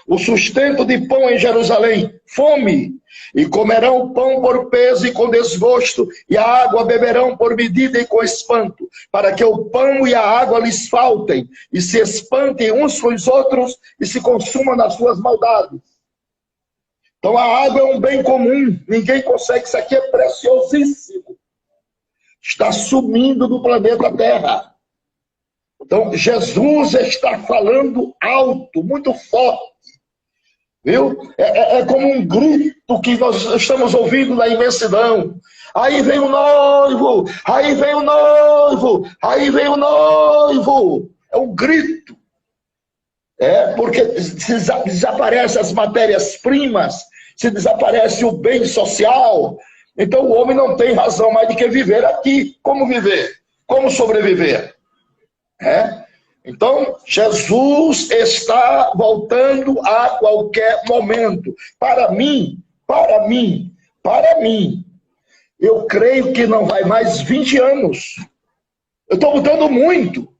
o sustento de pão em Jerusalém, fome, e comerão pão por peso e com desgosto, e a água beberão por medida e com espanto, para que o pão e a água lhes faltem, e se espantem uns com os outros, e se consumam nas suas maldades. Então a água é um bem comum, ninguém consegue, isso aqui é preciosíssimo. Está sumindo do planeta Terra. Então Jesus está falando alto, muito forte. Viu? É como um grito que nós estamos ouvindo na imensidão. Aí vem o noivo, aí vem o noivo, aí vem o noivo. É um grito. Porque se desaparecem as matérias-primas, se desaparece o bem social, então o homem não tem razão mais de que viver aqui. Como viver? Como sobreviver? Então, Jesus está voltando a qualquer momento. Para mim, eu creio que não vai mais 20 anos. Eu estou botando muito.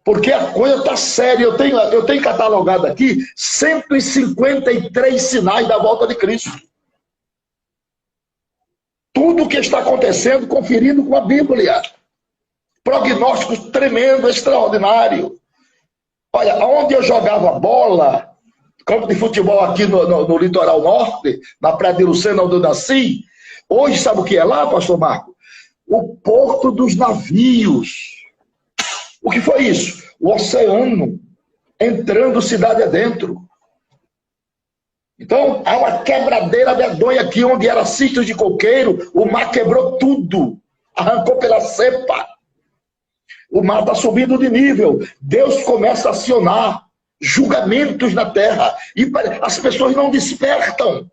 Porque a coisa está séria. Eu tenho catalogado aqui 153 sinais da volta de Cristo. Tudo o que está acontecendo, conferindo com a Bíblia. Prognóstico tremendo, extraordinário. Olha, onde eu jogava bola, campo de futebol aqui no litoral norte, na Praia de Lucena, onde eu nasci, hoje sabe o que é lá, pastor Marco? O porto dos navios. O que foi isso? O oceano entrando cidade adentro. Então, há uma quebradeira medonha aqui, onde era sítio de coqueiro, o mar quebrou tudo, arrancou pela cepa. O mar está subindo de nível. Deus começa a acionar julgamentos na terra. E as pessoas não despertam,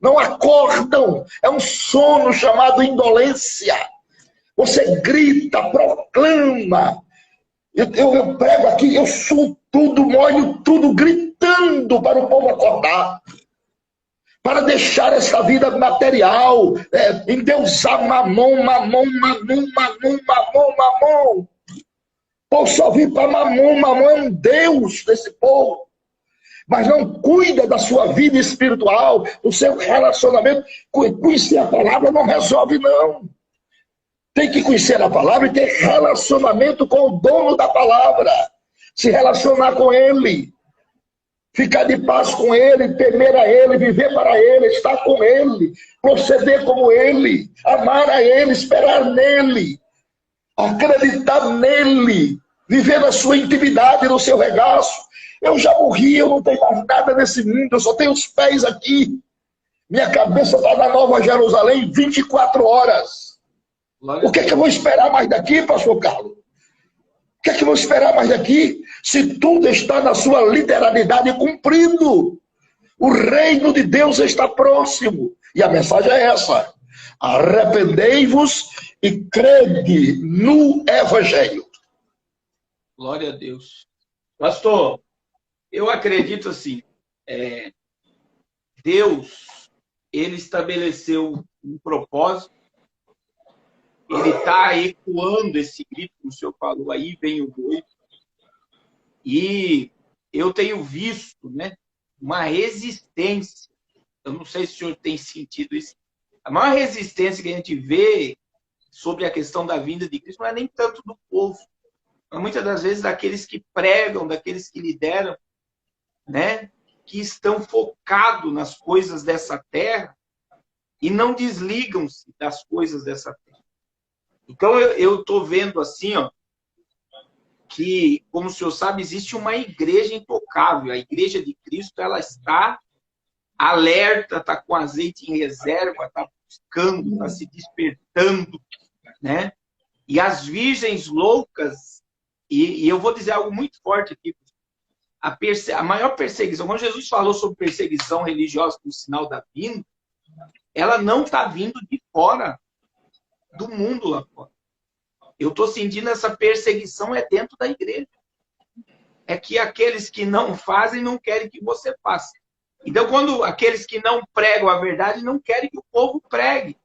não acordam. É um sono chamado indolência. Você grita, proclama. Eu prego aqui, eu suo tudo, molho tudo, gritando para o povo acordar. Para deixar essa vida material, endeusar mamon. O povo só vive para mamon é um Deus desse povo. Mas não cuida da sua vida espiritual, do seu relacionamento. Conhecer a palavra não resolve, não. Tem que conhecer a palavra e ter relacionamento com o dono da palavra. Se relacionar com ele. Ficar de paz com ele, temer a ele, viver para ele, estar com ele, proceder como ele, amar a ele, esperar nele, acreditar nele, viver na sua intimidade, no seu regaço. Eu já morri, eu não tenho mais nada nesse mundo, eu só tenho os pés aqui. Minha cabeça está na Nova Jerusalém 24 horas. O que é que eu vou esperar mais daqui, pastor Carlos? O que é que eu vou esperar mais daqui? Se tudo está na sua literalidade cumprido. O reino de Deus está próximo. E a mensagem é essa. Arrependei-vos e crede no Evangelho. Glória a Deus. Pastor, eu acredito assim, Deus, ele estabeleceu um propósito. Ele está ecoando esse grito que o senhor falou aí, vem o doido. E eu tenho visto, né, uma resistência. Eu não sei se o senhor tem sentido isso. A maior resistência que a gente vê sobre a questão da vinda de Cristo não é nem tanto do povo, mas muitas das vezes daqueles que pregam, daqueles que lideram, né, que estão focados nas coisas dessa terra e não desligam-se das coisas dessa terra. Então, eu estou vendo assim, ó, que, como o senhor sabe, existe uma igreja intocável. A igreja de Cristo, ela está alerta, está com azeite em reserva, está buscando, está se despertando, né? E as virgens loucas, e eu vou dizer algo muito forte aqui, a maior perseguição, quando Jesus falou sobre perseguição religiosa como sinal da vinda, ela não está vindo de fora do mundo lá fora. Eu estou sentindo essa perseguição dentro da igreja. É que aqueles que não fazem não querem que você faça. Então, quando aqueles que não pregam a verdade não querem que o povo pregue.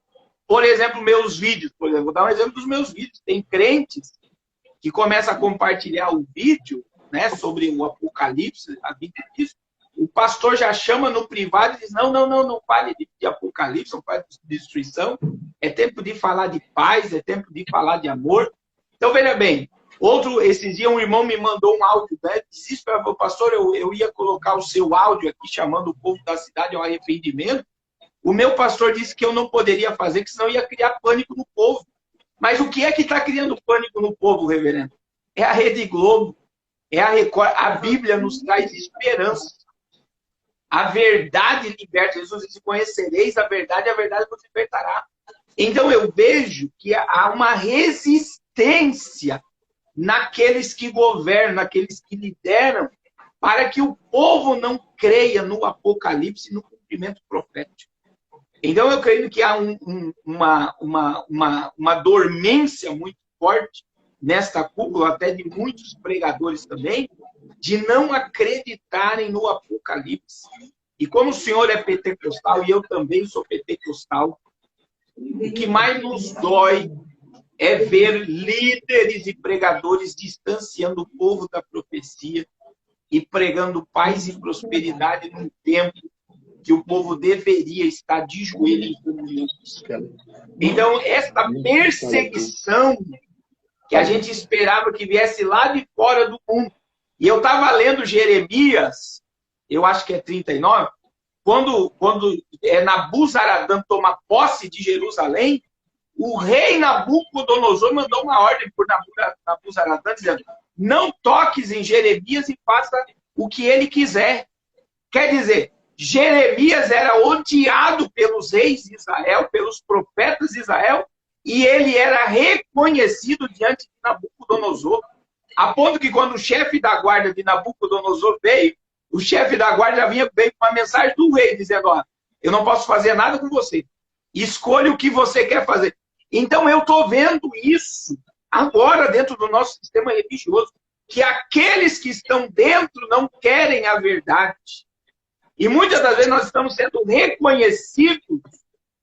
Por exemplo, meus vídeos. Por exemplo, vou dar um exemplo dos meus vídeos. Tem crentes que começam a compartilhar o vídeo, né, sobre o Apocalipse, a vida disso. O pastor já chama no privado e diz, não fale de Apocalipse, não fale de destruição. É tempo de falar de paz, é tempo de falar de amor. Então, veja bem, esses dias um irmão me mandou um áudio, né? Disse isso para o pastor, eu ia colocar o seu áudio aqui, chamando o povo da cidade ao arrependimento. O meu pastor disse que eu não poderia fazer, que senão ia criar pânico no povo. Mas o que é que está criando pânico no povo, reverendo? É a Rede Globo, é a Record. A Bíblia nos traz esperança. A verdade liberta. Jesus disse, conhecereis a verdade vos libertará. Então eu vejo que há uma resistência naqueles que governam, naqueles que lideram, para que o povo não creia no Apocalipse e no cumprimento profético. Então eu creio que há uma dormência muito forte nesta cúpula, até de muitos pregadores também, de não acreditarem no Apocalipse. E como o senhor é pentecostal, e eu também sou pentecostal, o que mais nos dói é ver líderes e pregadores distanciando o povo da profecia e pregando paz e prosperidade num tempo que o povo deveria estar de joelho em comunhão com o céu. Então, esta perseguição que a gente esperava que viesse lá de fora do mundo. E eu estava lendo Jeremias, eu acho que é 39, quando Nabuzaradã toma posse de Jerusalém, o rei Nabucodonosor mandou uma ordem por Nabuzaradã, dizendo: não toques em Jeremias e faça o que ele quiser. Quer dizer, Jeremias era odiado pelos reis de Israel, pelos profetas de Israel, e ele era reconhecido diante de Nabucodonosor, a ponto que quando o chefe da guarda de Nabucodonosor veio, o chefe da guarda veio com uma mensagem do rei, dizendo: ó, eu não posso fazer nada com você, escolha o que você quer fazer. Então eu estou vendo isso agora dentro do nosso sistema religioso, que aqueles que estão dentro não querem a verdade. E muitas das vezes nós estamos sendo reconhecidos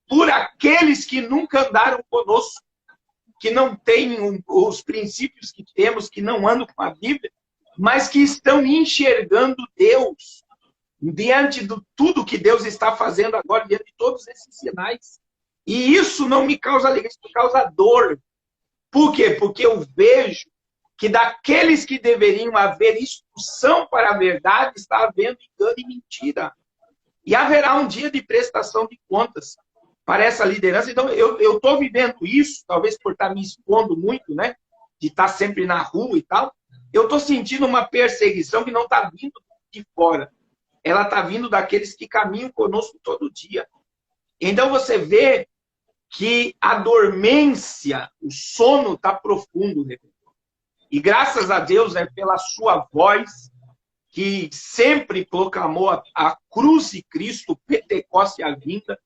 por aqueles que nunca andaram conosco, que não têm os princípios que temos, que não andam com a Bíblia, mas que estão enxergando Deus diante de tudo que Deus está fazendo agora, diante de todos esses sinais. E isso não me causa alegria, isso me causa dor. Por quê? Porque eu vejo que daqueles que deveriam haver instrução para a verdade, está havendo engano e mentira. E haverá um dia de prestação de contas para essa liderança. Então, eu estou vivendo isso, talvez por estar me expondo muito, né? De estar sempre na rua e tal. Eu estou sentindo uma perseguição que não está vindo de fora. Ela está vindo daqueles que caminham conosco todo dia. Então, você vê que a dormência, o sono está profundo, né? E graças a Deus, né, pela sua voz, que sempre proclamou a cruz de Cristo, Pentecoste e a vinda.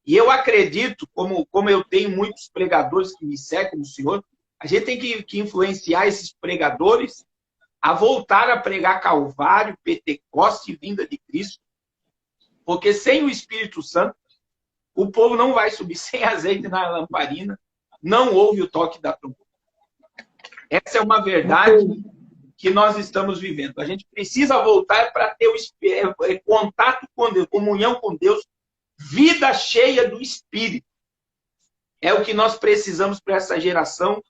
E eu acredito, como eu tenho muitos pregadores que me seguem, o senhor, a gente tem que influenciar esses pregadores a voltar a pregar Calvário, Pentecoste e vinda de Cristo. Porque sem o Espírito Santo, o povo não vai subir sem azeite na lamparina, não ouve o toque da trombeta. Essa é uma verdade que nós estamos vivendo. A gente precisa voltar para ter o contato com Deus, comunhão com Deus, vida cheia do Espírito. É o que nós precisamos para essa geração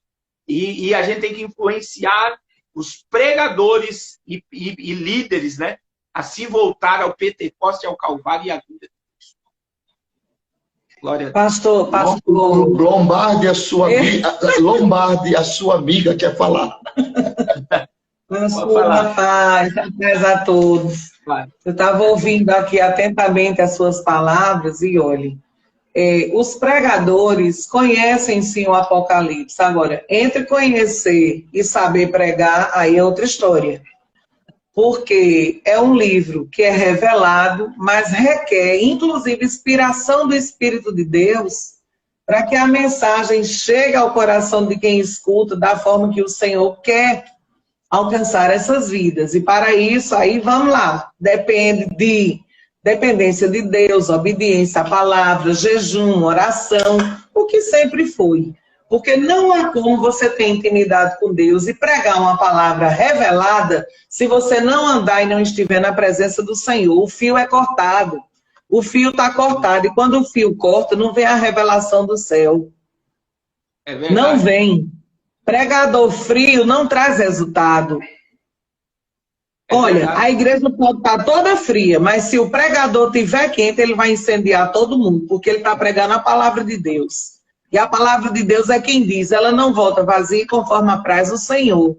e a gente tem que influenciar os pregadores e líderes, né, a se voltar ao Pentecoste, ao Calvário e à vida de Cristo. Glória a Deus. Pastor. Lombardi, a sua amiga, quer falar. Pastor, paz a todos. Claro. Eu estava ouvindo aqui atentamente as suas palavras e olhe, os pregadores conhecem sim o Apocalipse. Agora, entre conhecer e saber pregar, aí é outra história. Porque é um livro que é revelado, mas requer, inclusive, inspiração do Espírito de Deus para que a mensagem chegue ao coração de quem escuta da forma que o Senhor quer alcançar essas vidas. E para isso, aí vamos lá, dependência de Deus, obediência à palavra, jejum, oração, o que sempre foi. Porque não há como você ter intimidade com Deus e pregar uma palavra revelada se você não andar e não estiver na presença do Senhor. O fio é cortado. O fio está cortado. E quando o fio corta, não vem a revelação do céu. É verdade. Não vem. Pregador frio não traz resultado. Olha, a igreja pode estar toda fria, mas se o pregador estiver quente, ele vai incendiar todo mundo, porque ele está pregando a palavra de Deus. E a palavra de Deus é quem diz, ela não volta vazia conforme apraz o Senhor.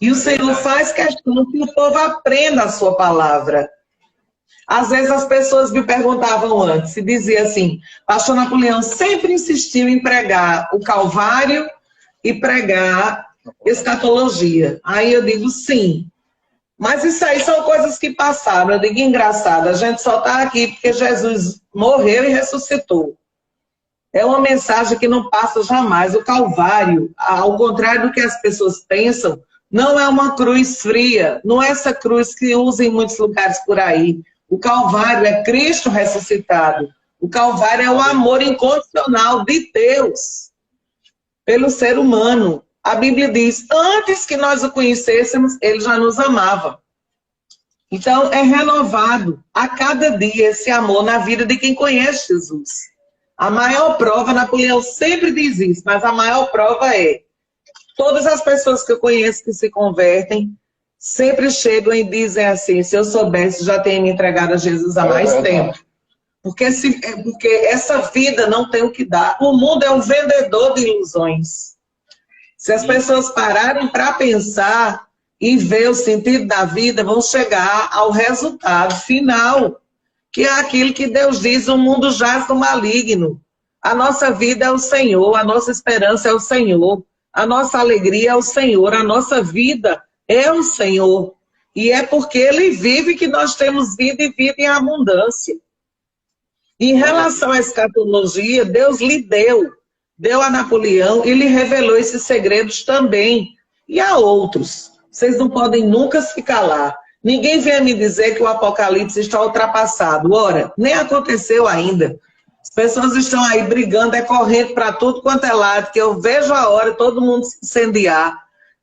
E o Senhor faz questão que o povo aprenda a sua palavra. Às vezes as pessoas me perguntavam antes, e dizia assim, pastor Napoleão sempre insistiu em pregar o Calvário e pregar escatologia. Aí eu digo sim, mas isso aí são coisas que passaram. Eu digo engraçado, a gente só está aqui porque Jesus morreu e ressuscitou. É uma mensagem que não passa jamais. O Calvário, ao contrário do que as pessoas pensam, não é uma cruz fria, não é essa cruz que usa em muitos lugares por aí. O Calvário é Cristo ressuscitado. O Calvário é o amor incondicional de Deus pelo ser humano. A Bíblia diz, antes que nós o conhecêssemos, ele já nos amava. Então, é renovado a cada dia esse amor na vida de quem conhece Jesus. A maior prova, Napoleão sempre diz isso, mas a maior prova é, todas as pessoas que eu conheço que se convertem, sempre chegam e dizem assim, se eu soubesse, já teria me entregado a Jesus há mais tempo. Porque essa vida não tem o que dar. O mundo é um vendedor de ilusões. Se as pessoas pararem para pensar e ver o sentido da vida, vão chegar ao resultado final, que é aquilo que Deus diz, o mundo jaz no maligno. A nossa vida é o Senhor, a nossa esperança é o Senhor, a nossa alegria é o Senhor, a nossa vida é o Senhor. E é porque Ele vive que nós temos vida e vida em abundância. Em relação à escatologia, Deus lhe deu a Napoleão e lhe revelou esses segredos também. E a outros. Vocês não podem nunca se calar. Ninguém vem me dizer que o Apocalipse está ultrapassado. Ora, nem aconteceu ainda. As pessoas estão aí brigando, correndo para tudo quanto é lado, que eu vejo a hora todo mundo se incendiar,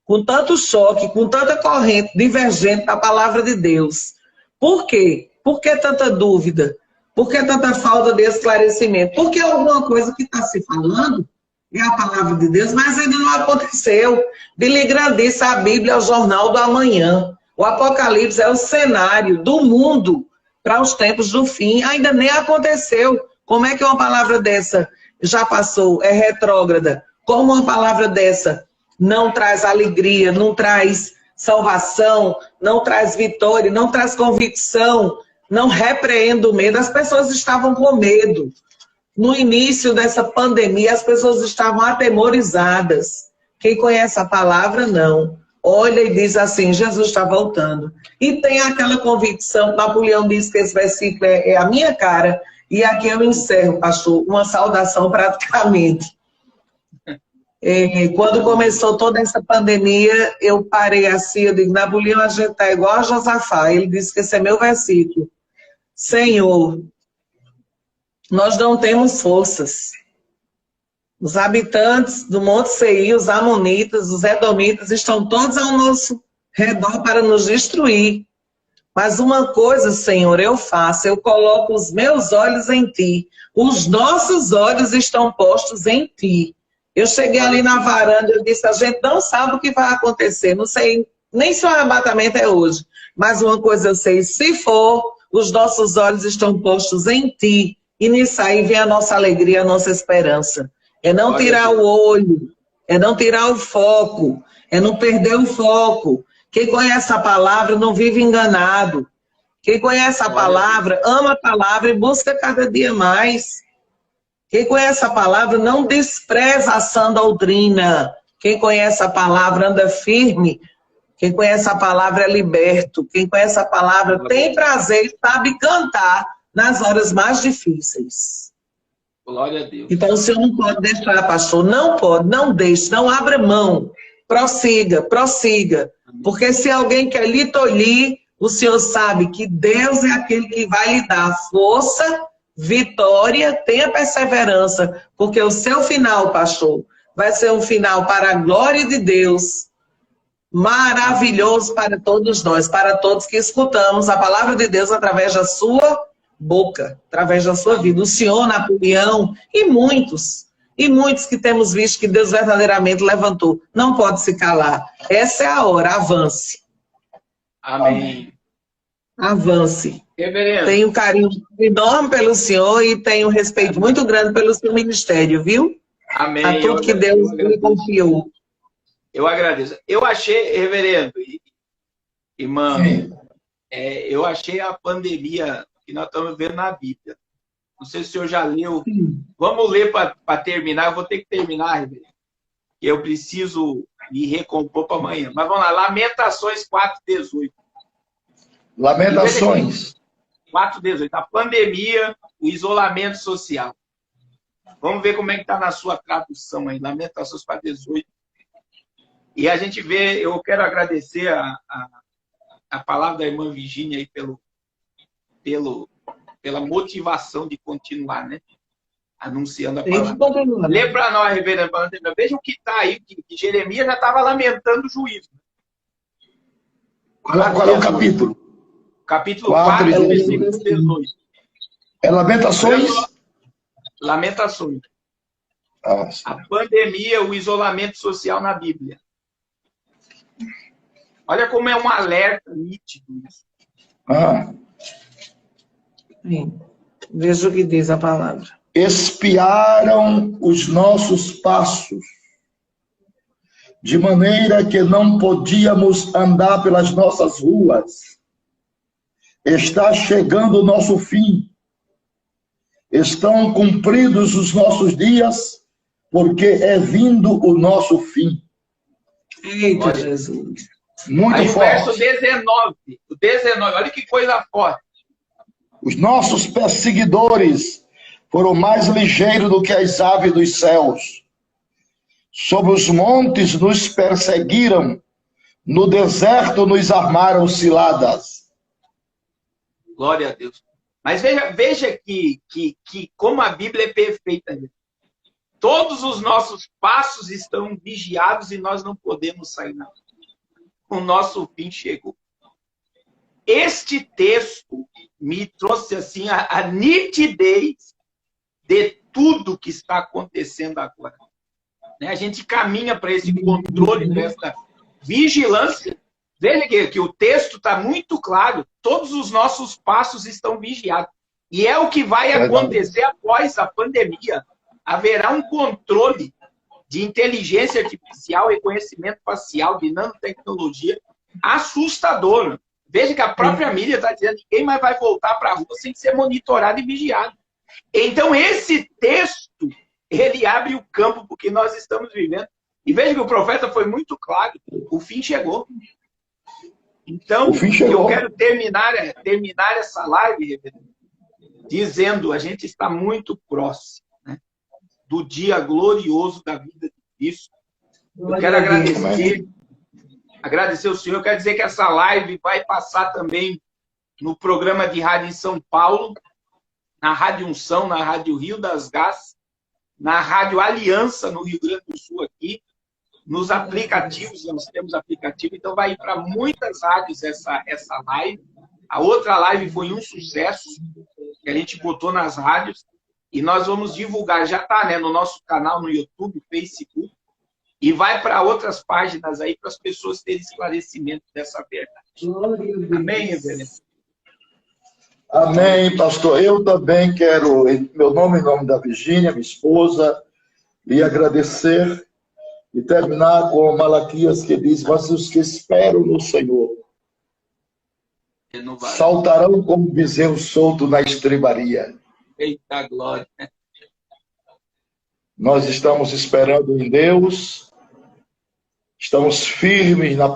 com tanto choque, com tanta corrente divergente da palavra de Deus. Por quê? Por que tanta dúvida? Por que tanta falta de esclarecimento? Porque alguma coisa que está se falando é a palavra de Deus, mas ainda não aconteceu. Billy Graham disse, a Bíblia é o jornal do amanhã. O Apocalipse é o cenário do mundo para os tempos do fim. Ainda nem aconteceu. Como é que uma palavra dessa já passou, é retrógrada? Como uma palavra dessa não traz alegria, não traz salvação, não traz vitória, não traz convicção, não repreende o medo? As pessoas estavam com medo. No início dessa pandemia, as pessoas estavam atemorizadas. Quem conhece a palavra, não. Olha e diz assim, Jesus está voltando. E tem aquela convicção, Napoleão diz que esse versículo é a minha cara, e aqui eu encerro, pastor, uma saudação praticamente. Quando começou toda essa pandemia, eu parei assim, eu digo, Napoleão, a gente está igual a Josafá, ele disse que esse é meu versículo. Senhor, nós não temos forças. Os habitantes do Monte Seir, os amonitas, os edomitas, estão todos ao nosso redor para nos destruir. Mas uma coisa, Senhor, eu faço, eu coloco os meus olhos em Ti. Os nossos olhos estão postos em Ti. Eu cheguei ali na varanda, eu disse, a gente não sabe o que vai acontecer, não sei nem se o arrebatamento é hoje. Mas uma coisa eu sei, se for, os nossos olhos estão postos em Ti. E nisso aí vem a nossa alegria, a nossa esperança. É não tirar o olho, é não tirar o foco, é não perder o foco. Quem conhece a palavra não vive enganado. Quem conhece a palavra, ama a palavra e busca cada dia mais. Quem conhece a palavra não despreza a sã doutrina. Quem conhece a palavra anda firme. Quem conhece a palavra é liberto. Quem conhece a palavra tem prazer e sabe cantar nas horas mais difíceis. Glória a Deus. Então o senhor não pode deixar, pastor, não pode, não deixe, não abra mão. Prossiga, prossiga. Porque se alguém quer lhe tolher, o senhor sabe que Deus é aquele que vai lhe dar força, vitória, tenha perseverança. Porque o seu final, pastor, vai ser um final para a glória de Deus, maravilhoso para todos nós, para todos que escutamos a palavra de Deus através da sua boca, através da sua vida. O senhor, Napoleão e muitos que temos visto que Deus verdadeiramente levantou. Não pode se calar. Essa é a hora, avance. Amém. Avance. Reverendo. Tenho um carinho enorme pelo senhor e tenho um respeito muito grande pelo seu ministério, viu? Amém. A tudo que Deus me confiou. Eu agradeço. Eu achei, reverendo, irmã, eu achei a pandemia que nós estamos vendo na Bíblia. Não sei se o senhor já leu. Sim. Vamos ler para terminar. Eu vou ter que terminar, reverendo. Eu preciso me recompor para amanhã. Mas vamos lá. Lamentações 4:18. Lamentações. 4:18. A pandemia, o isolamento social. Vamos ver como é que está na sua tradução aí, Lamentações 4:18. E a gente vê, eu quero agradecer a palavra da irmã Virgínia aí pela motivação de continuar, né? Anunciando a palavra. Lê para nós, reverendo. Veja o que está aí, que Jeremias já estava lamentando o juízo. Qual é o capítulo? Capítulo 4, versículo 18. É Lamentações? Lamentações. Ah, A pandemia, o isolamento social na Bíblia. Olha como é um alerta nítido isso. Sim. Veja o que diz a palavra. Espiaram os nossos passos, de maneira que não podíamos andar pelas nossas ruas. Está chegando o nosso fim. Estão cumpridos os nossos dias, porque é vindo o nosso fim. Eita, Olha, Jesus. Muito aí forte. o verso 19, olha que coisa forte. Os nossos perseguidores foram mais ligeiros do que as aves dos céus. Sobre os montes nos perseguiram, no deserto nos armaram ciladas. Glória a Deus. Mas veja que como a Bíblia é perfeita. Todos os nossos passos estão vigiados e nós não podemos sair nada. O nosso fim chegou. Este texto me trouxe assim a nitidez de tudo que está acontecendo agora. A gente caminha para esse controle, dessa vigilância. Veja que o texto está muito claro. Todos os nossos passos estão vigiados. E é o que vai acontecer após a pandemia. Haverá um controle de inteligência artificial, reconhecimento facial, de nanotecnologia, assustador. Veja que a própria mídia está dizendo que ninguém mais vai voltar para a rua sem ser monitorado e vigiado. Então, esse texto, ele abre o campo porque nós estamos vivendo. E veja que o profeta foi muito claro. O fim chegou. Então, eu quero terminar essa live, reverendo, dizendo, a gente está muito próximo, né, do dia glorioso da vida de Cristo. Eu quero agradecer o senhor. Eu quero dizer que essa live vai passar também no programa de rádio em São Paulo, na Rádio Unção, na Rádio Rio das Gás, na Rádio Aliança, no Rio Grande do Sul aqui, nos aplicativos, nós temos aplicativo, então vai ir para muitas rádios essa live. A outra live foi um sucesso, que a gente botou nas rádios, e nós vamos divulgar, já está, né, no nosso canal no YouTube, Facebook, e vai para outras páginas aí, para as pessoas terem esclarecimento dessa verdade. Amém, reverendo? Amém, pastor. Eu também quero, em nome da Virgínia, minha esposa, lhe agradecer e terminar com Malaquias, que diz: mas os que esperam no Senhor saltarão como bezerro solto na estrebaria. Eita glória. Nós estamos esperando em Deus, estamos firmes na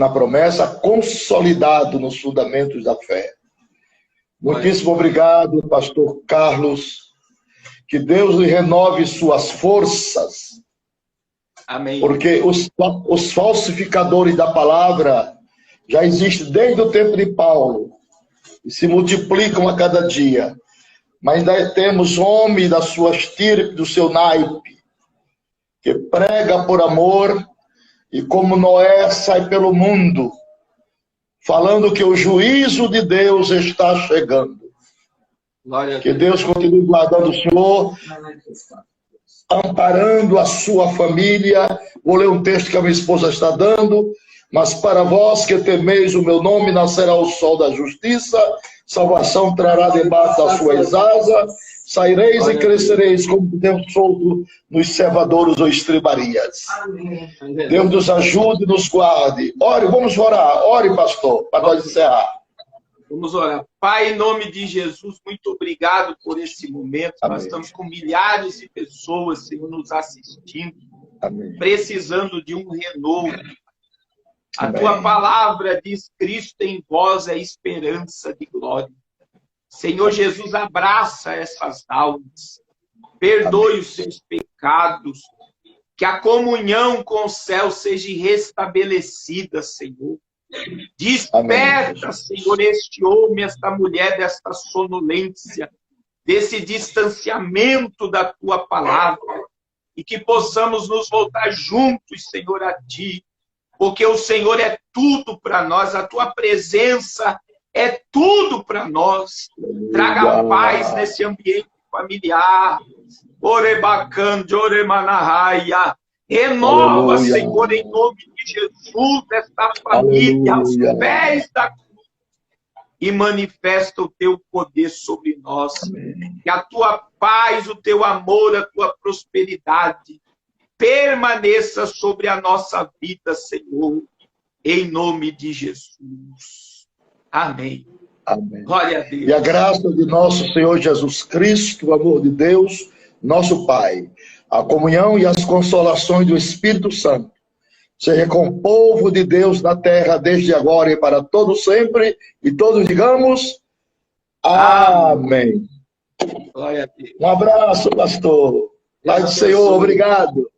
promessa, consolidado nos fundamentos da fé. Muitíssimo obrigado, pastor Carlos. Que Deus lhe renove suas forças. Amém. Porque os falsificadores da palavra já existem desde o tempo de Paulo e se multiplicam a cada dia. Mas ainda temos homem da sua estirpe, do seu naipe, que prega por amor e como Noé sai pelo mundo, falando que o juízo de Deus está chegando. Que Deus continue guardando o Senhor, amparando a sua família. Vou ler um texto que a minha esposa está dando. Mas para vós que temeis o meu nome, nascerá o sol da justiça, salvação trará debaixo das suas asas, saireis e crescereis como Deus solto nos cevadouros ou estrebarias. Deus nos ajude e nos guarde. Ore, vamos orar. Ore, pastor, para nós encerrar. Vamos orar. Pai, em nome de Jesus, muito obrigado por esse momento. Amém. Nós estamos com milhares de pessoas, Senhor, nos assistindo, amém, precisando de um renovo. A amém. Tua palavra diz: Cristo em vós é esperança de glória. Senhor Jesus, abraça essas almas. perdoe os seus pecados, que a comunhão com o céu seja restabelecida, Senhor. Desperta, Amém. Senhor, este homem, esta mulher, desta sonolência, desse distanciamento da tua palavra, e que possamos nos voltar juntos, Senhor, a ti, porque o Senhor é tudo para nós, a tua presença é tudo para nós. Traga paz nesse ambiente familiar. Orebacande, oremanahaya. Renova, Aleluia. Senhor, em nome de Jesus, esta família aos Aleluia. pés da cruz, e manifesta o teu poder sobre nós. Amém. Que a tua paz, o teu amor, a tua prosperidade permaneça sobre a nossa vida, Senhor, em nome de Jesus. Amém. Amém. Glória a Deus. E a graça de nosso Senhor Jesus Cristo, o amor de Deus, nosso Pai, a comunhão e as consolações do Espírito Santo, seja com o povo de Deus na terra, desde agora e para todos sempre, e todos digamos, amém. Glória a Deus. Um abraço, pastor. Pai do Senhor, obrigado.